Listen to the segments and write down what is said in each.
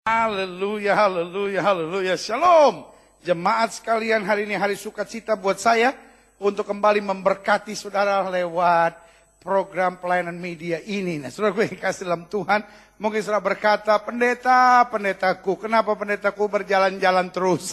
Haleluya, haleluya, haleluya. Shalom. Jemaat sekalian, hari ini hari sukacita buat saya untuk kembali memberkati saudara lewat program pelayanan media ini. Nah, saudara gue kasih dalam Tuhan, mungkin saudara berkata, pendetaku, kenapa pendetaku berjalan-jalan terus?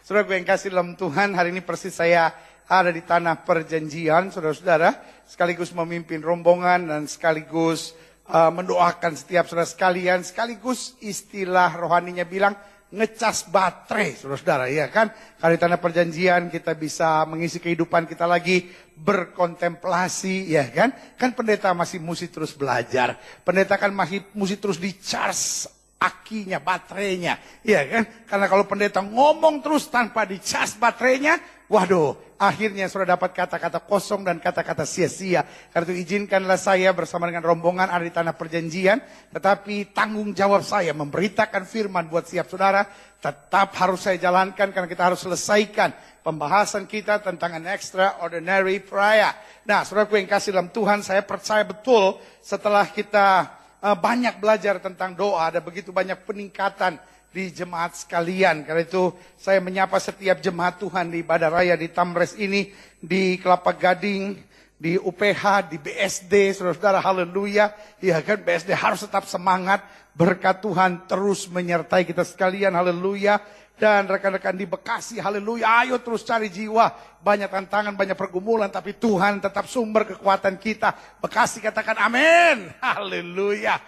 Saudara gue yang kasih dalam Tuhan, hari ini persis saya ada di tanah perjanjian, saudara-saudara, sekaligus memimpin rombongan dan sekaligus mendoakan setiap saudara sekalian, sekaligus istilah rohaninya bilang ngecas baterai, saudara-saudara, ya kan? Kalau di tanah perjanjian kita bisa mengisi kehidupan kita lagi berkontemplasi, ya kan? Kan pendeta masih mesti terus belajar, pendeta kan masih mesti terus di-charge akinya, baterainya, ya kan? Karena kalau pendeta ngomong terus tanpa di-charge baterainya, waduh, akhirnya sudah dapat kata-kata kosong dan kata-kata sia-sia. Karena itu izinkanlah saya bersama dengan rombongan ada di tanah perjanjian. Tetapi tanggung jawab saya memberitakan firman buat setiap saudara. Tetap harus saya jalankan karena kita harus selesaikan pembahasan kita tentang an extraordinary prayer. Nah, saudaraku yang kasih dalam Tuhan, saya percaya betul setelah kita banyak belajar tentang doa, ada begitu banyak peningkatan di jemaat sekalian. Karena itu saya menyapa setiap jemaat Tuhan di Ibadah Raya, di Tamres ini, di Kelapa Gading, di UPH, di BSD, saudara-saudara, haleluya. Ya kan, BSD harus tetap semangat, berkat Tuhan terus menyertai kita sekalian, haleluya. Dan rekan-rekan di Bekasi, haleluya, ayo terus cari jiwa. Banyak tantangan, banyak pergumulan, tapi Tuhan tetap sumber kekuatan kita. Bekasi katakan amin, haleluya.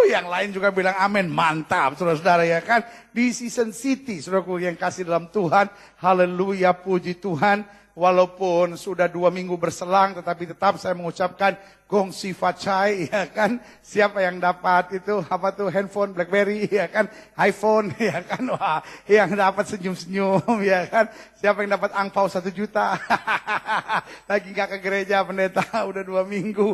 Yang lain juga bilang amin, mantap saudara-saudara, ya kan. Di Season City, saudaraku yang kasih dalam Tuhan, haleluya, puji Tuhan. Walaupun sudah 2 minggu berselang, tetapi tetap saya mengucapkan gongsi facai, ya kan. Siapa yang dapat itu, apa tuh, handphone, Blackberry, ya kan, iPhone, ya kan. Wah, yang dapat senyum-senyum, ya kan. Siapa yang dapat angpau 1 juta. Lagi gak ke gereja pendeta, udah 2 minggu.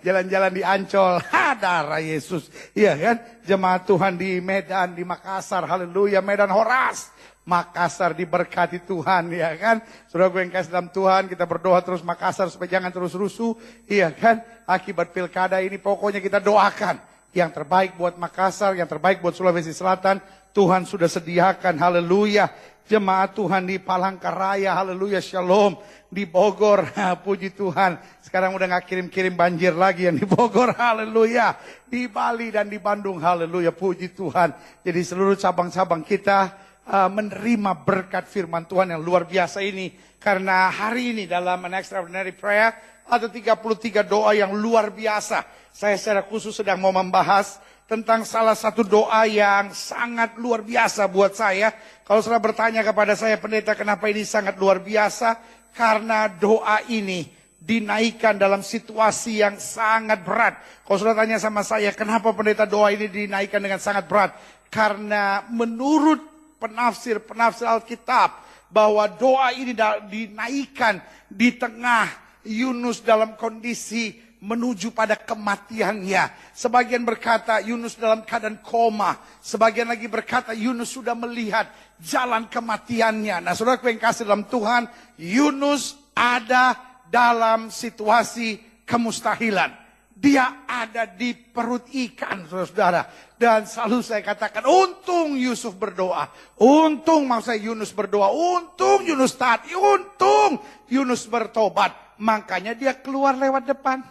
Jalan-jalan di Ancol, darah Yesus, ya kan. Jemaat Tuhan di Medan, di Makassar, haleluya, Medan Horas. Makassar diberkati Tuhan, ya kan. Saudara gue yang kasih dalam Tuhan, kita berdoa terus Makassar supaya jangan terus rusuh, iya kan. Akibat pilkada ini pokoknya kita doakan yang terbaik buat Makassar, yang terbaik buat Sulawesi Selatan. Tuhan sudah sediakan, haleluya. Jemaat Tuhan di Palangkaraya, haleluya, shalom. Di Bogor, puji Tuhan. Sekarang udah gak kirim-kirim banjir lagi yang di Bogor, haleluya. Di Bali dan di Bandung, haleluya, puji Tuhan. Jadi seluruh cabang-cabang kita menerima berkat firman Tuhan yang luar biasa ini. Karena hari ini dalam an extraordinary prayer ada 33 doa yang luar biasa. Saya secara khusus sedang mau membahas tentang salah satu doa yang sangat luar biasa buat saya. Kalau saudara bertanya kepada saya, pendeta, kenapa ini sangat luar biasa? Karena doa ini dinaikkan dalam situasi yang sangat berat. Kalau saudara tanya sama saya, kenapa pendeta doa ini dinaikkan dengan sangat berat? Karena menurut penafsir Alkitab, bahwa doa ini dinaikkan di tengah Yunus dalam kondisi menuju pada kematiannya. Sebagian berkata Yunus dalam keadaan koma, sebagian lagi berkata Yunus sudah melihat jalan kematiannya. Nah, saudara yang kasih dalam Tuhan, Yunus ada dalam situasi kemustahilan. Dia ada di perut ikan, saudara. Dan selalu saya katakan, untung Yusuf berdoa. Untung Yunus berdoa. Untung Yunus taat. Untung Yunus bertobat. Makanya dia keluar lewat depan.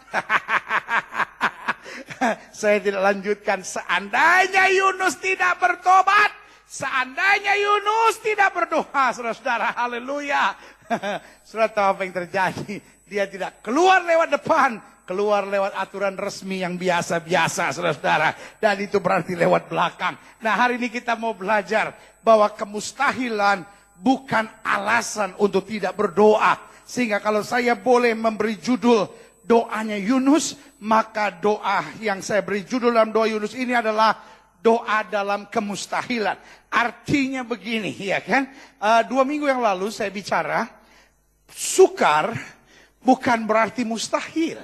Saya tidak lanjutkan. Seandainya Yunus tidak bertobat. Seandainya Yunus tidak berdoa, saudara-saudara. Haleluya. Saudara tahu apa yang terjadi? Dia tidak keluar lewat depan. Keluar lewat aturan resmi yang biasa-biasa, saudara-saudara. Dan itu berarti lewat belakang. Nah, hari ini kita mau belajar bahwa kemustahilan bukan alasan untuk tidak berdoa. Sehingga kalau saya boleh memberi judul doanya Yunus, maka doa yang saya beri judul dalam doa Yunus ini adalah doa dalam kemustahilan. Artinya begini, ya kan. 2 minggu yang lalu saya bicara, sukar bukan berarti mustahil.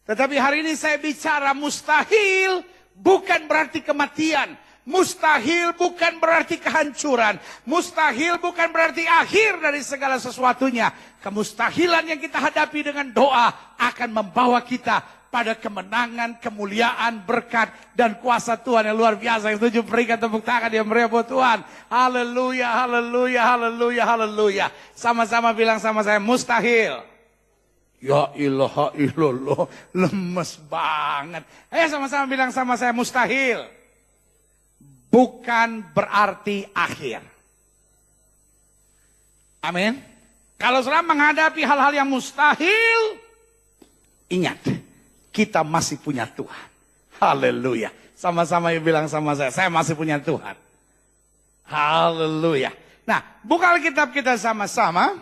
Tetapi hari ini saya bicara mustahil bukan berarti kematian. Mustahil bukan berarti kehancuran. Mustahil bukan berarti akhir dari segala sesuatunya. Kemustahilan yang kita hadapi dengan doa akan membawa kita pada kemenangan, kemuliaan, berkat, dan kuasa Tuhan yang luar biasa. Yang setuju berikan tepuk tangan yang meriah buat Tuhan. Haleluya, haleluya, haleluya, haleluya. Sama-sama bilang sama saya, mustahil. Ya ilaha illallah, lemes banget. Ayo sama-sama bilang sama saya, mustahil bukan berarti akhir. Amin. Kalau sedang menghadapi hal-hal yang mustahil, ingat, kita masih punya Tuhan. Haleluya. Sama-sama bilang sama saya masih punya Tuhan. Haleluya. Nah, buka Alkitab kita sama-sama.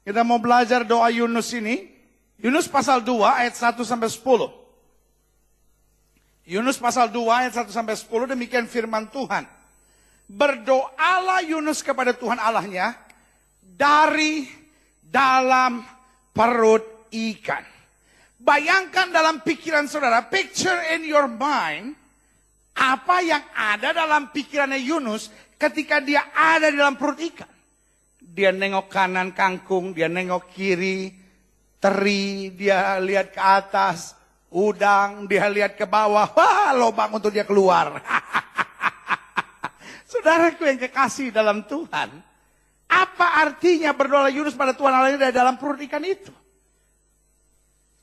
Kita mau belajar doa Yunus ini. Yunus pasal 2 ayat 1 sampai 10. Yunus pasal 2 ayat 1 sampai 10 demikian firman Tuhan. Berdoalah Yunus kepada Tuhan Allahnya dari dalam perut ikan. Bayangkan dalam pikiran saudara, picture in your mind, apa yang ada dalam pikirannya Yunus ketika dia ada di dalam perut ikan. Dia nengok kanan kangkung, dia nengok kiri, teri, dia lihat ke atas, udang, dia lihat ke bawah, wah lubang untuk dia keluar. Saudaraku yang kekasih dalam Tuhan, apa artinya berdoa Yunus pada Tuhan Allah dari dalam perut ikan itu?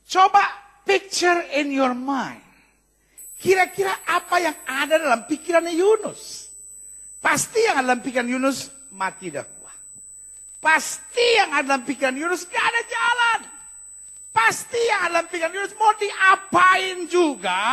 Coba picture in your mind. Kira-kira apa yang ada dalam pikirannya Yunus? Pasti yang ada dalam pikiran Yunus mati dah gua. Pasti yang ada dalam pikiran Yunus gak ada jalan. Pasti yang ada dalam pikiran Yunus mau diapain juga,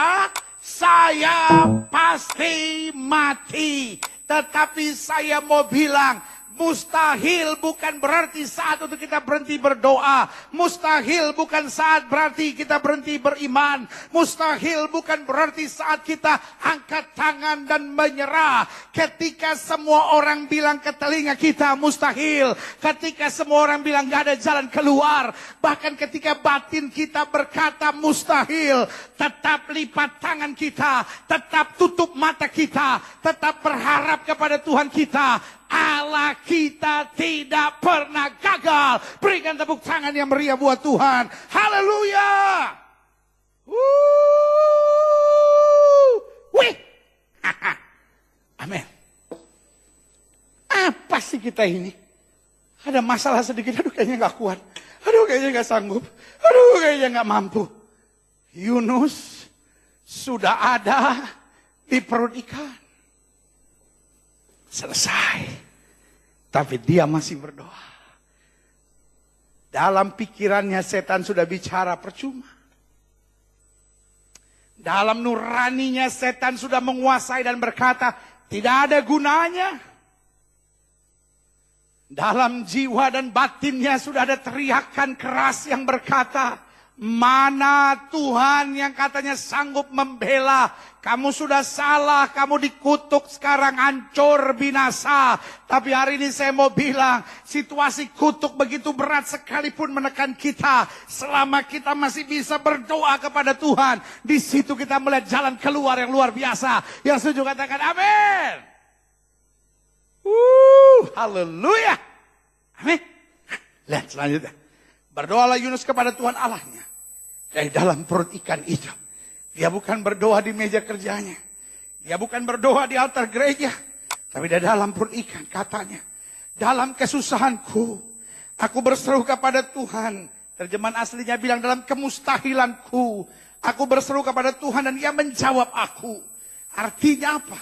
saya pasti mati. Tetapi saya mau bilang, mustahil bukan berarti saat untuk kita berhenti berdoa. Mustahil bukan saat berarti kita berhenti beriman. Mustahil bukan berarti saat kita angkat tangan dan menyerah. Ketika semua orang bilang ke telinga kita mustahil. Ketika semua orang bilang gak ada jalan keluar. Bahkan ketika batin kita berkata mustahil. Tetap lipat tangan kita. Tetap tutup mata kita. Tetap berharap kepada Tuhan kita. Allah kita tidak pernah gagal. Berikan tepuk tangan yang meriah buat Tuhan. Haleluya. Wih. Amin. Apa sih kita ini? Ada masalah sedikit. Aduh kayaknya gak kuat. Aduh kayaknya gak sanggup. Aduh kayaknya gak mampu. Yunus sudah ada di perut ikan. Selesai. Tapi dia masih berdoa. Dalam pikirannya setan sudah bicara percuma. Dalam nuraninya setan sudah menguasai dan berkata, tidak ada gunanya. Dalam jiwa dan batinnya sudah ada teriakan keras yang berkata, mana Tuhan yang katanya sanggup membela? Kamu sudah salah, kamu dikutuk sekarang hancur binasa. Tapi hari ini saya mau bilang, situasi kutuk begitu berat sekalipun menekan kita. Selama kita masih bisa berdoa kepada Tuhan, di situ kita melihat jalan keluar yang luar biasa. Yang setuju katakan amin. Haleluya. Amin. Lihat selanjutnya. Berdoalah Yunus kepada Tuhan Allahnya. Dari dalam perut ikan itu. Dia bukan berdoa di meja kerjanya. Dia bukan berdoa di altar gereja. Tapi di dalam perut ikan katanya. Dalam kesusahanku. Aku berseru kepada Tuhan. Terjemahan aslinya bilang dalam kemustahilanku. Aku berseru kepada Tuhan dan dia menjawab aku. Artinya apa?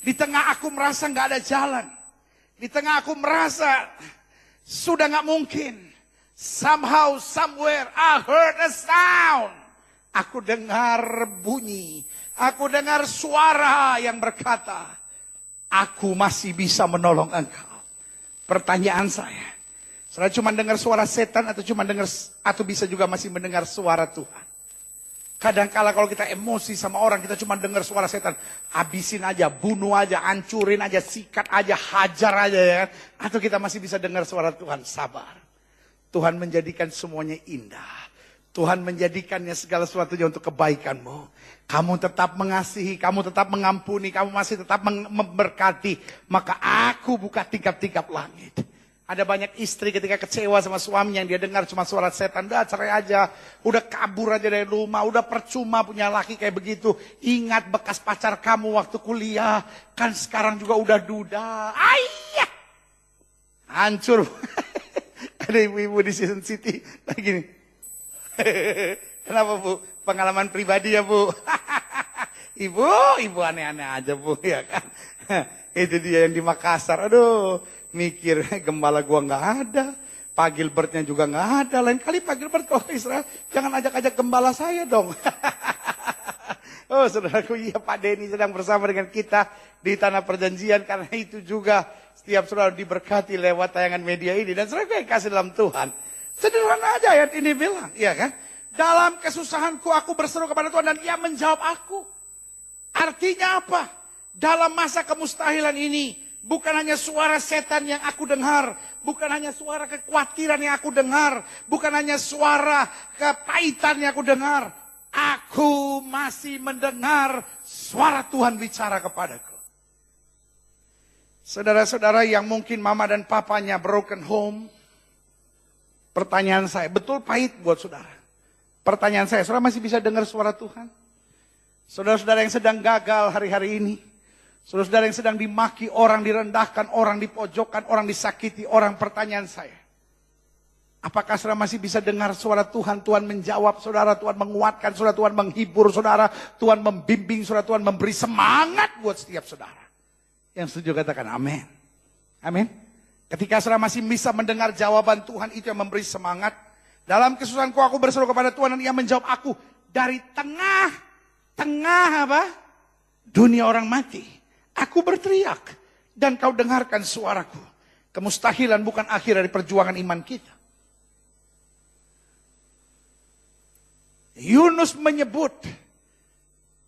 Di tengah aku merasa gak ada jalan. Di tengah aku merasa sudah gak mungkin. Somehow, somewhere, I heard a sound. Aku dengar bunyi. Aku dengar suara yang berkata, aku masih bisa menolong engkau. Pertanyaan saya cuma dengar suara setan atau cuma dengar atau bisa juga masih mendengar suara Tuhan? Kadangkala kalau kita emosi sama orang, kita cuma dengar suara setan. Habisin aja, bunuh aja, hancurin aja, sikat aja, hajar aja ya kan? Atau kita masih bisa dengar suara Tuhan, sabar. Tuhan menjadikan semuanya indah. Tuhan menjadikannya segala sesuatunya untuk kebaikanmu. Kamu tetap mengasihi, kamu tetap mengampuni, kamu masih tetap memberkati. Maka aku buka tingkap-tingkap langit. Ada banyak istri ketika kecewa sama suami yang dia dengar cuma suara setan. Udah cerai aja, udah kabur aja dari rumah, udah percuma punya laki kayak begitu. Ingat bekas pacar kamu waktu kuliah, kan sekarang juga udah duda. Ayah! Hancur. Ada ibu-ibu di Season City, nah gini. Kenapa Bu? Pengalaman pribadi ya Bu? Ibu aneh-aneh aja Bu, ya kan? Itu dia yang di Makassar, aduh. Mikir gembala gua nggak ada, Pak Gilbertnya juga nggak ada. Lain kali Pak Gilbert kalau ke Israel, jangan ajak-ajak gembala saya dong. Oh saudaraku, iya Pak Denny sedang bersama dengan kita di Tanah Perjanjian. Karena itu juga setiap saudara diberkati lewat tayangan media ini. Dan saudara yang kasih dalam Tuhan, sederhana aja ayat ini bilang, iya kan? Dalam kesusahanku aku berseru kepada Tuhan dan Ia menjawab aku. Artinya apa? Dalam masa kemustahilan ini, bukan hanya suara setan yang aku dengar, bukan hanya suara kekhawatiran yang aku dengar, bukan hanya suara kepahitan yang aku dengar. Aku masih mendengar suara Tuhan bicara kepadaku. Saudara-saudara yang mungkin mama dan papanya broken home, pertanyaan saya, betul pahit buat saudara. Pertanyaan saya, saudara masih bisa dengar suara Tuhan? Saudara-saudara yang sedang gagal hari-hari ini, saudara-saudara yang sedang dimaki, orang direndahkan, orang dipojokkan, orang disakiti, orang, pertanyaan saya. Apakah saudara masih bisa dengar suara Tuhan? Tuhan menjawab saudara, Tuhan menguatkan saudara, Tuhan menghibur saudara, Tuhan membimbing saudara, Tuhan memberi semangat buat setiap saudara. Yang setuju katakan amin. Amin. Ketika saudara masih bisa mendengar jawaban Tuhan, itu yang memberi semangat. Dalam kesusahanku aku berseru kepada Tuhan dan Ia menjawab aku. Dari tengah apa? Dunia orang mati. Aku berteriak dan kau dengarkan suaraku. Kemustahilan bukan akhir dari perjuangan iman kita. Yunus menyebut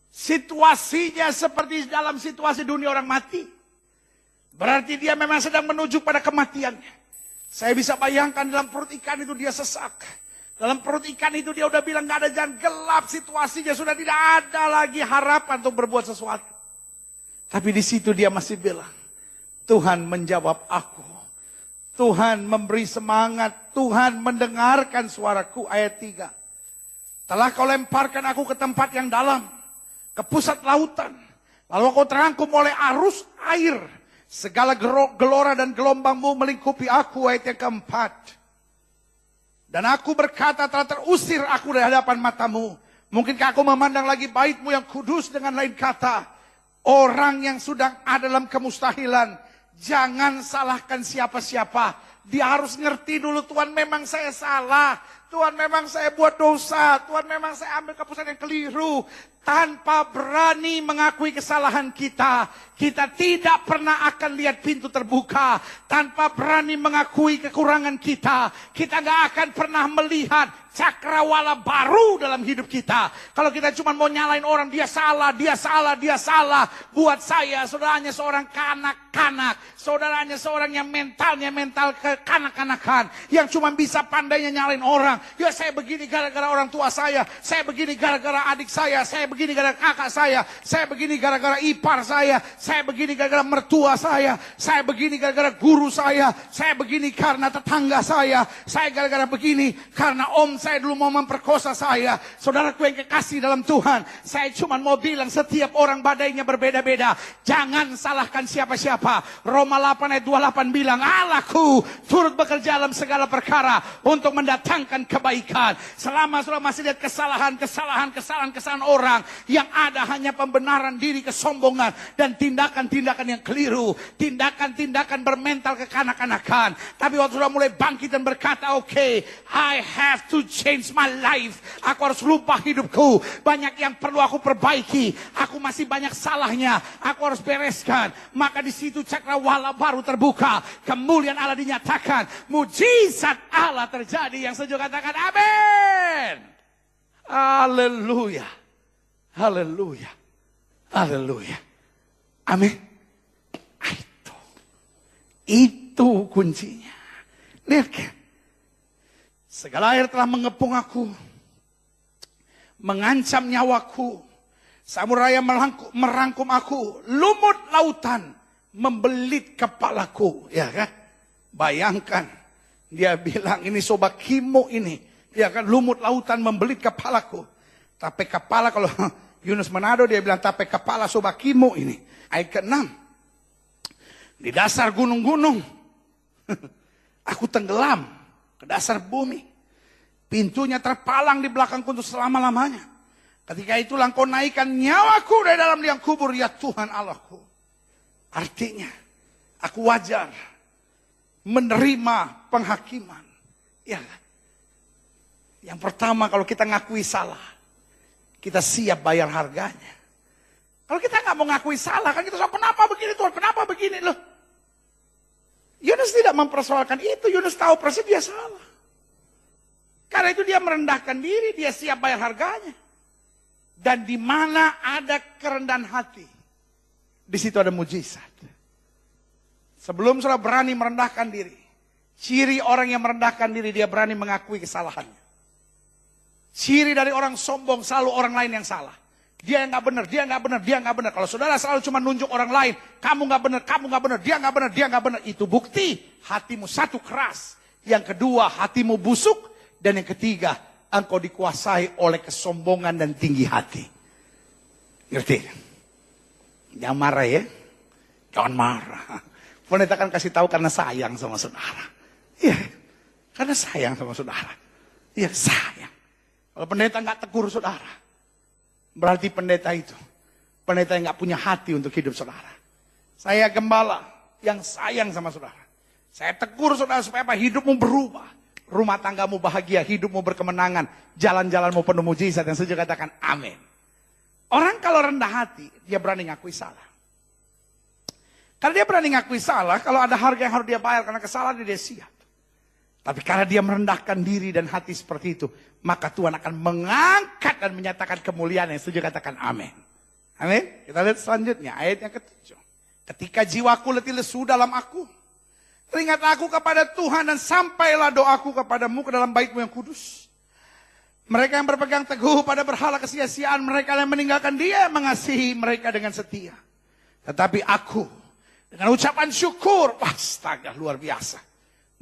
situasinya seperti dalam situasi dunia orang mati. Berarti dia memang sedang menuju pada kematiannya. Saya bisa bayangkan dalam perut ikan itu dia sesak. Dalam perut ikan itu dia udah bilang gak ada jalan, gelap situasinya, sudah tidak ada lagi harapan untuk berbuat sesuatu. Tapi di situ dia masih bilang, Tuhan menjawab aku. Tuhan memberi semangat, Tuhan mendengarkan suaraku. Ayat 3. Telah kau lemparkan aku ke tempat yang dalam, ke pusat lautan. Lalu kau terangkum oleh arus air. Segala gelora dan gelombangmu melingkupi aku. Ayat yang keempat. Dan aku berkata, telah terusir aku dari hadapan matamu. Mungkinkah aku memandang lagi baitmu yang kudus? Dengan lain kata, orang yang sudah ada dalam kemustahilan, jangan salahkan siapa-siapa. Dia harus ngerti dulu, Tuhan memang saya salah. Tuhan memang saya buat dosa. Tuhan memang saya ambil keputusan yang keliru. Tanpa berani mengakui kesalahan kita, kita tidak pernah akan lihat pintu terbuka. Tanpa berani mengakui kekurangan kita, kita gak akan pernah melihat cakrawala baru dalam hidup kita. Kalau kita cuma mau nyalain orang, dia salah, dia salah, dia salah. Buat saya, saudaranya seorang kanak-kanak. Saudaranya seorang yang mentalnya mental kekanak-kanakan. Yang cuma bisa pandainya nyalain orang. Ya saya begini gara-gara orang tua saya begini gara-gara adik saya begini gara-gara kakak saya begini gara-gara ipar saya begini gara-gara mertua saya begini gara-gara guru saya begini karena tetangga saya gara-gara begini karena om saya dulu mau memperkosa saya. Saudaraku yang kekasih dalam Tuhan, saya cuma mau bilang setiap orang badainya berbeda-beda. Jangan salahkan siapa-siapa. Roma 8 ayat 28 bilang, Allahku turut bekerja dalam segala perkara untuk mendatangkan kebaikan. Selama saudara masih lihat kesalahan orang, yang ada hanya pembenaran diri, kesombongan, dan tindakan-tindakan yang keliru. Tindakan-tindakan bermental kekanak-kanakan. Tapi waktu sudah mulai bangkit dan berkata, okay, I have to change my life. Aku harus lupa hidupku. Banyak yang perlu aku perbaiki. Aku masih banyak salahnya. Aku harus bereskan. Maka di situ cakrawala baru terbuka. Kemuliaan Allah dinyatakan. Mujizat Allah terjadi. Yang setuju katakan amin. Haleluya. Haleluya. Haleluya. Amin. Itu kuncinya. Lihat kan. Segala air telah mengepung aku. Mengancam nyawaku. Samudera merangkum aku. Lumut lautan membelit kepalaku. Ya kan? Bayangkan, dia bilang ini sobakimu ini. Ya kan, lumut lautan membelit kepalaku. Tapi kepala, kalau Yunus Manado dia bilang, tapi kepala sobakimu ini. Ayat ke-6. Di dasar gunung-gunung, aku tenggelam ke dasar bumi. Pintunya terpalang di belakangku untuk selama-lamanya. Ketika itulah engkau naikkan nyawaku dari dalam liang kubur, ya Tuhan Allahku. Artinya, aku wajar menerima penghakiman. Ya, yang pertama kalau kita ngakui salah, kita siap bayar harganya. Kalau kita nggak mau ngakui salah, kan kita soal kenapa begini Tuhan, kenapa begini loh. Yunus tidak mempersoalkan itu, Yunus tahu persis dia salah. Karena itu dia merendahkan diri, dia siap bayar harganya. Dan di mana ada kerendahan hati, di situ ada mujizat. Sebelum saudara berani merendahkan diri, ciri orang yang merendahkan diri, dia berani mengakui kesalahannya. Ciri dari orang sombong selalu orang lain yang salah. Dia yang nggak benar, dia nggak benar, dia nggak benar. Kalau saudara selalu cuma nunjuk orang lain, kamu nggak benar, kamu nggak benar, dia nggak benar, dia nggak benar. Itu bukti hatimu satu keras, yang kedua hatimu busuk, dan yang ketiga engkau dikuasai oleh kesombongan dan tinggi hati. Ngerti? Jangan marah ya, jangan marah. Pendeta kan kasih tahu karena sayang sama saudara. Iya, karena sayang sama saudara. Iya, sayang. Kalau pendeta nggak tegur saudara, berarti pendeta itu pendeta yang nggak punya hati untuk hidup saudara. Saya gembala yang sayang sama saudara. Saya tegur saudara supaya apa? Hidupmu berubah, rumah tanggamu bahagia, hidupmu berkemenangan, jalan-jalanmu penuh mujizat. Dan saya katakan amin. Orang kalau rendah hati, dia berani ngakui salah. Karena dia berani ngakui salah, kalau ada harga yang harus dia bayar karena kesalahan dia siap. Tapi karena dia merendahkan diri dan hati seperti itu, maka Tuhan akan mengangkat dan menyatakan kemuliaan. Yang setuju katakan amin. Amin. Kita lihat selanjutnya ayat yang ke-7. Ketika jiwaku letih lesu dalam aku, teringatlah aku kepada Tuhan dan sampailah doaku kepadamu ke dalam bait-Mu yang kudus. Mereka yang berpegang teguh pada berhala kesia-siaan, mereka yang meninggalkan Dia mengasihi mereka dengan setia. Tetapi aku dengan ucapan syukur, astaga luar biasa.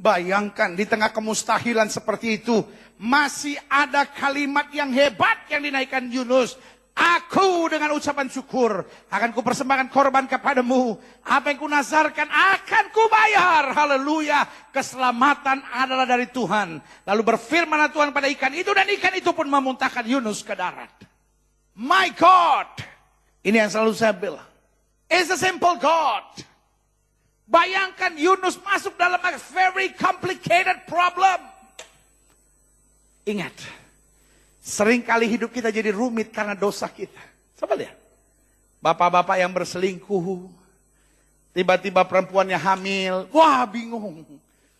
Bayangkan di tengah kemustahilan seperti itu, masih ada kalimat yang hebat yang dinaikkan Yunus. Aku dengan ucapan syukur akan kupersembahkan korban kepadamu. Apa yang kunazarkan akan kubayar. Haleluya. Keselamatan adalah dari Tuhan. Lalu berfirmanlah Tuhan pada ikan itu, dan ikan itu pun memuntahkan Yunus ke darat. My God. Ini yang selalu saya bilang. It's a simple God. Bayangkan Yunus masuk dalam a very complicated problem. Ingat, seringkali hidup kita jadi rumit karena dosa kita. Coba lihat. Bapak-bapak yang berselingkuh, tiba-tiba perempuannya hamil, wah bingung.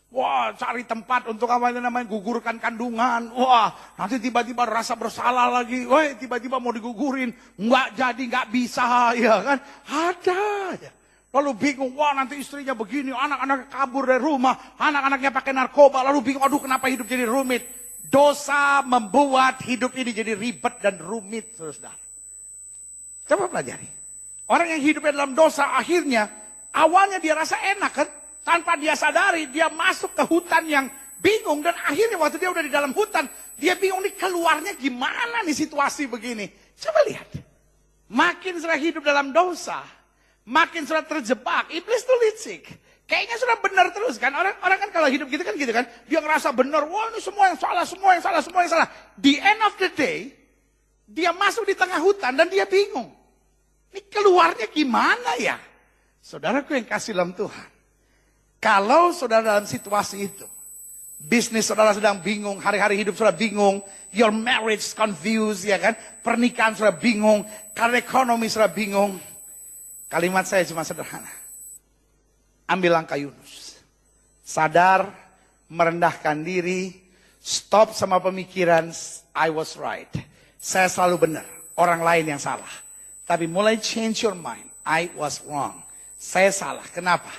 Wah cari tempat untuk apa namanya gugurkan kandungan. Wah nanti tiba-tiba rasa bersalah lagi. Wah tiba-tiba mau digugurin, nggak jadi, nggak bisa, ya kan? Ada ya. Lalu bingung, wah nanti istrinya begini, anak-anak kabur dari rumah, anak-anaknya pakai narkoba, lalu bingung, aduh kenapa hidup jadi rumit. Dosa membuat hidup ini jadi ribet dan rumit, saudara. Coba pelajari. Orang yang hidupnya dalam dosa, akhirnya, awalnya dia rasa enak kan, tanpa dia sadari, dia masuk ke hutan yang bingung, dan akhirnya waktu dia udah di dalam hutan, dia bingung nih keluarnya gimana nih situasi begini. Coba lihat, makin sudah hidup dalam dosa, makin sudah terjebak, iblis tuh licik. Kayaknya sudah benar terus kan. Orang kan kalau hidup gitu kan, dia ngerasa benar, wah ini semua yang salah, semua yang salah, semua yang salah. The end of the day, dia masuk di tengah hutan dan dia bingung. Ini keluarnya gimana ya? Saudaraku yang kasih dalam Tuhan. Kalau saudara dalam situasi itu, bisnis saudara sedang bingung, hari-hari hidup saudara bingung, your marriage confused, ya kan? Pernikahan saudara bingung, karena ekonomi saudara bingung. Kalimat saya cuma sederhana. Ambil langkah Yunus. Sadar, merendahkan diri, stop sama pemikiran, I was right. Saya selalu benar, orang lain yang salah. Tapi mulai change your mind, I was wrong. Saya salah, kenapa?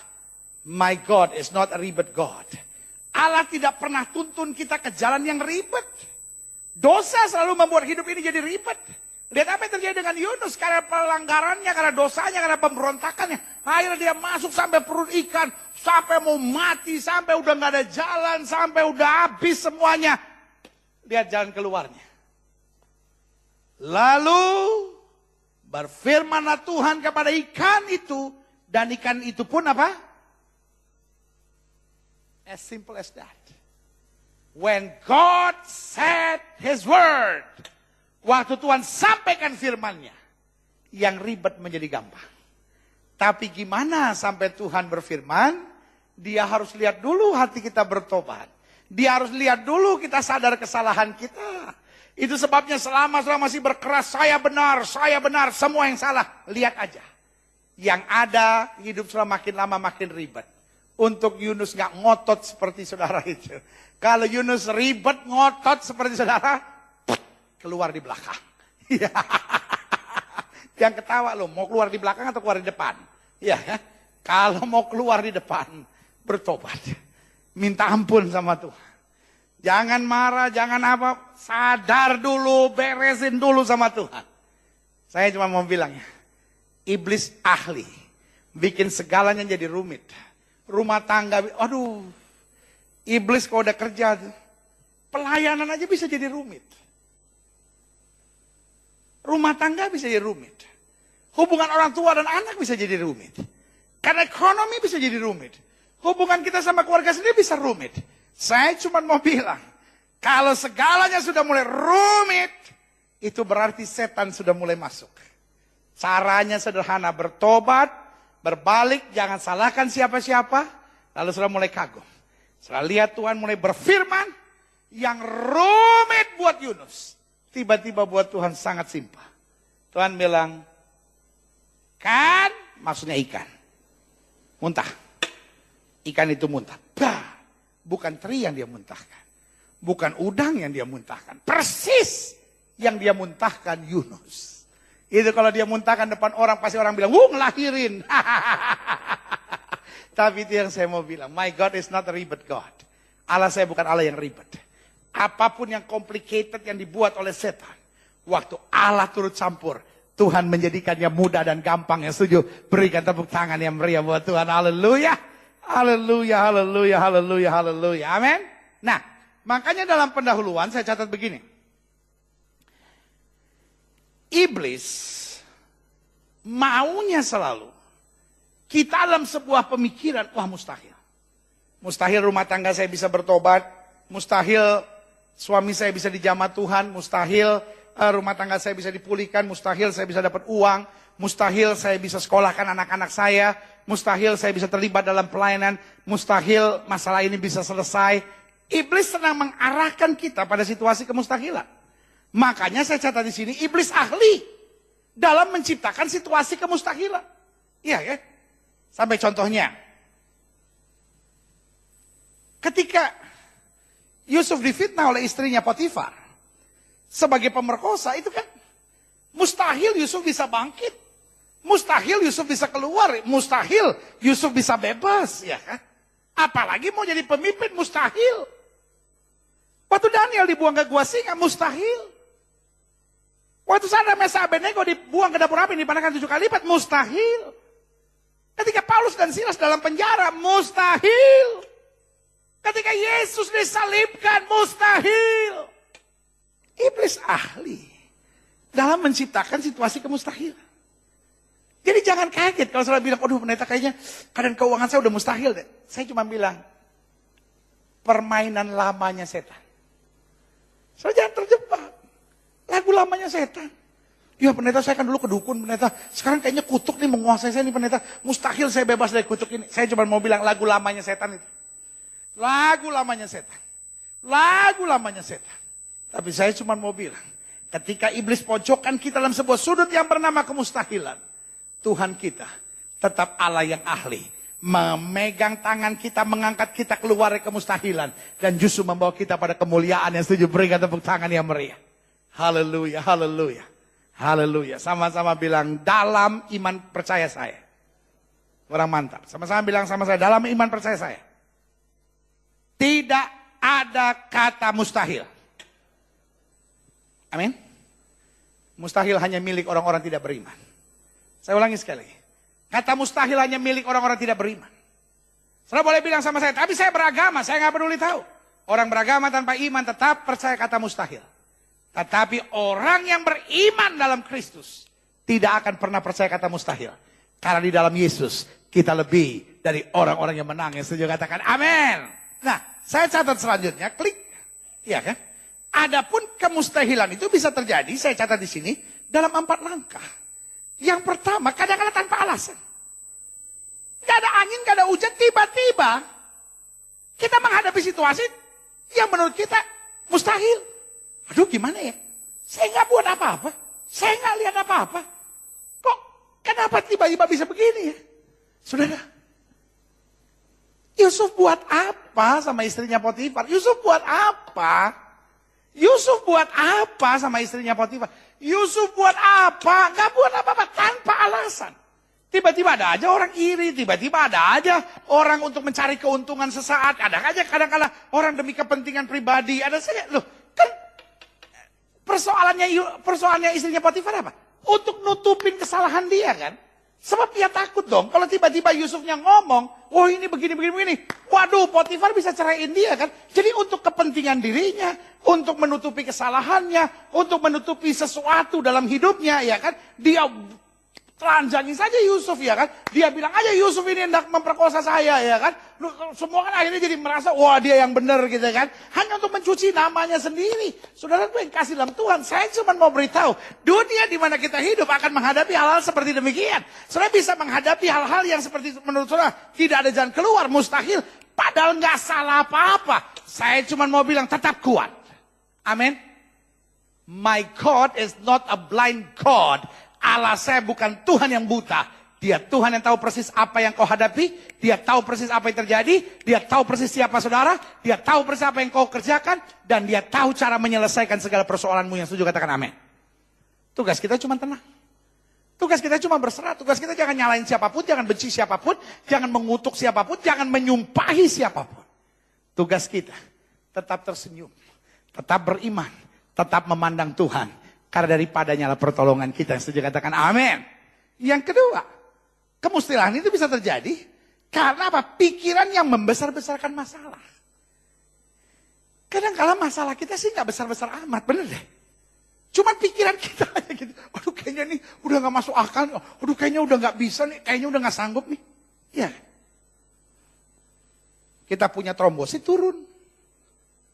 My God is not a ribet God. Allah tidak pernah tuntun kita ke jalan yang ribet. Dosa selalu membuat hidup ini jadi ribet. Lihat apa yang terjadi dengan Yunus, karena pelanggarannya, karena dosanya, karena pemberontakannya. Akhirnya dia masuk sampai perut ikan, sampai mau mati, sampai udah nggak ada jalan, sampai udah habis semuanya. Lihat jalan keluarnya. Lalu berfirmanlah Tuhan kepada ikan itu, dan ikan itu pun apa? As simple as that. When God said His word, waktu Tuhan sampaikan firman-Nya, yang ribet menjadi gampang. Tapi gimana sampai Tuhan berfirman? Dia harus lihat dulu hati kita bertobat. Dia harus lihat dulu kita sadar kesalahan kita. Itu sebabnya selama masih berkeras, saya benar, semua yang salah. Lihat aja. Yang ada, hidup selama makin lama makin ribet. Untuk Yunus gak ngotot seperti saudara itu. Kalau Yunus ribet, ngotot seperti saudara, keluar di belakang. Yang ketawa loh, mau keluar di belakang atau keluar di depan? Ya, kalau mau keluar di depan, bertobat. Minta ampun sama Tuhan. Jangan marah, jangan apa, sadar dulu, beresin dulu sama Tuhan. Saya cuma mau bilang ya, iblis ahli, bikin segalanya jadi rumit. Rumah tangga, aduh, iblis kalau udah kerja, pelayanan aja bisa jadi rumit. Rumah tangga bisa jadi rumit. Hubungan orang tua dan anak bisa jadi rumit. Karena ekonomi bisa jadi rumit. Hubungan kita sama keluarga sendiri bisa rumit. Saya cuma mau bilang, kalau segalanya sudah mulai rumit, itu berarti setan sudah mulai masuk. Caranya sederhana, bertobat, berbalik, jangan salahkan siapa-siapa, lalu sudah mulai kagum. Setelah lihat Tuhan mulai berfirman, yang rumit buat Yunus, tiba-tiba buat Tuhan sangat simpel. Tuhan bilang, kan, maksudnya ikan, muntah. Ikan itu muntah. Bah, bukan teri yang dia muntahkan. Bukan udang yang dia muntahkan. Persis yang dia muntahkan Yunus. Itu kalau dia muntahkan depan orang, pasti orang bilang, ngelahirin. Tapi itu yang saya mau bilang, my God is not a ribet God. Allah saya bukan Allah yang ribet. Apapun yang complicated yang dibuat oleh setan, waktu Allah turut campur, Tuhan menjadikannya mudah dan gampang. Yang setuju, berikan tepuk tangan yang meriah buat Tuhan. Haleluya. Haleluya, haleluya, haleluya, haleluya. Amin. Nah, makanya dalam pendahuluan saya catat begini. Iblis maunya selalu kita dalam sebuah pemikiran, wah mustahil. Mustahil rumah tangga saya bisa bertobat, mustahil suami saya bisa dijamah Tuhan, mustahil rumah tangga saya bisa dipulihkan, mustahil saya bisa dapat uang, mustahil saya bisa sekolahkan anak-anak saya, mustahil saya bisa terlibat dalam pelayanan, mustahil masalah ini bisa selesai. Iblis senang mengarahkan kita pada situasi kemustahilan. Makanya saya catat di sini, iblis ahli dalam menciptakan situasi kemustahilan. Iya ya. Sampai contohnya, ketika Yusuf difitnah oleh istrinya Potifar sebagai pemerkosa, itu kan mustahil Yusuf bisa bangkit, mustahil Yusuf bisa keluar, mustahil Yusuf bisa bebas, ya kan? Apalagi mau jadi pemimpin, mustahil. Waktu Daniel dibuang ke gua singa, mustahil. Waktu Sadrak Mesak Abednego dibuang ke dapur api, dipanaskan 7 kali lipat, mustahil. Ketika Paulus dan Silas dalam penjara, mustahil. Ketika Yesus disalibkan, mustahil. Iblis ahli dalam menciptakan situasi kemustahilan. Jadi jangan kaget kalau saudara bilang, aduh pendeta kayaknya keadaan keuangan saya udah mustahil deh. Saya cuma bilang, permainan lamanya setan. Saudara jangan terjebak. Lagu lamanya setan. Ya pendeta saya kan dulu kedukun pendeta. Sekarang kayaknya kutuk nih menguasai saya nih pendeta. Mustahil saya bebas dari kutuk ini. Saya cuma mau bilang lagu lamanya setan itu. Lagu lamanya setan. Lagu lamanya setan. Tapi saya cuma mau bilang. Ketika iblis pojokkan kita dalam sebuah sudut yang bernama kemustahilan. Tuhan kita tetap Allah yang ahli. Memegang tangan kita, mengangkat kita keluar dari kemustahilan. Dan justru membawa kita pada kemuliaan yang setuju. Berikan tepuk tangan yang meriah. Haleluya, haleluya, haleluya. Sama-sama bilang, dalam iman percaya saya. Orang mantap. Sama-sama bilang sama saya, dalam iman percaya saya. Tidak ada kata mustahil. Amin. Mustahil hanya milik orang-orang tidak beriman. Saya ulangi sekali lagi. Kata mustahil hanya milik orang-orang tidak beriman. Saudara boleh bilang sama saya, tapi saya beragama, saya nggak peduli tahu. Orang beragama tanpa iman tetap percaya kata mustahil. Tetapi orang yang beriman dalam Kristus tidak akan pernah percaya kata mustahil. Karena di dalam Yesus kita lebih dari orang-orang yang menang. Yang setuju katakan amin. Nah, saya catat selanjutnya, klik. Iya kan? Adapun kemustahilan itu bisa terjadi, saya catat di sini, dalam 4 langkah. Yang pertama, kadang-kadang tanpa alasan. Gak ada angin, gak ada hujan, tiba-tiba kita menghadapi situasi yang menurut kita mustahil. Aduh gimana ya? Saya nggak buat apa-apa. Saya nggak lihat apa-apa. Kok kenapa tiba-tiba bisa begini ya? Saudara, Yusuf buat apa sama istrinya Potifar? Yusuf buat apa? Yusuf buat apa sama istrinya Potifar? Yusuf buat apa? Nggak buat apa-apa tanpa alasan. Tiba-tiba ada aja orang iri, tiba-tiba ada aja orang untuk mencari keuntungan sesaat. Ada aja kadang-kadang orang demi kepentingan pribadi. Ada saja, loh kan persoalannya istrinya Potifar apa? Untuk nutupin kesalahan dia kan. Sebab dia takut dong. Kalau tiba-tiba Yusufnya ngomong, oh ini begini. Waduh, Potifar bisa ceraiin dia kan. Jadi untuk kepentingan dirinya, untuk menutupi kesalahannya, untuk menutupi sesuatu dalam hidupnya, ya kan. Dia telanjangin saja Yusuf, ya kan. Dia bilang aja Yusuf ini hendak memperkosa saya, ya kan. Semua kan akhirnya jadi merasa, wah dia yang benar gitu kan. Hanya untuk mencuci namanya sendiri. Saudara gue yang kasih dalam Tuhan, saya cuma mau beritahu, dunia di mana kita hidup akan menghadapi hal-hal seperti demikian. Saudara bisa menghadapi hal-hal yang seperti menurut saudara tidak ada jalan keluar, mustahil. Padahal nggak salah apa-apa. Saya cuma mau bilang tetap kuat. Amin. My God is not a blind God. Allah saya bukan Tuhan yang buta. Dia Tuhan yang tahu persis apa yang kau hadapi. Dia tahu persis apa yang terjadi. Dia tahu persis siapa saudara. Dia tahu persis apa yang kau kerjakan. Dan dia tahu cara menyelesaikan segala persoalanmu. Yang setuju katakan amin. Tugas kita cuma tenang. Tugas kita cuma berserah. Tugas kita jangan nyalain siapapun. Jangan benci siapapun. Jangan mengutuk siapapun. Jangan menyumpahi siapapun. Tugas kita tetap tersenyum. Tetap beriman. Tetap memandang Tuhan. Karena daripadanya lah pertolongan kita. Yang setuju katakan amin. Yang kedua, kemustahilan itu bisa terjadi karena apa? Pikiran yang membesar-besarkan masalah. Kadang-kala masalah kita sih nggak besar-besar amat, bener deh. Cuman pikiran kita aja gitu. Aduh kayaknya nih udah nggak masuk akal. Aduh kayaknya udah nggak bisa nih. Kayaknya udah nggak sanggup nih. Ya. Kita punya trombosit turun.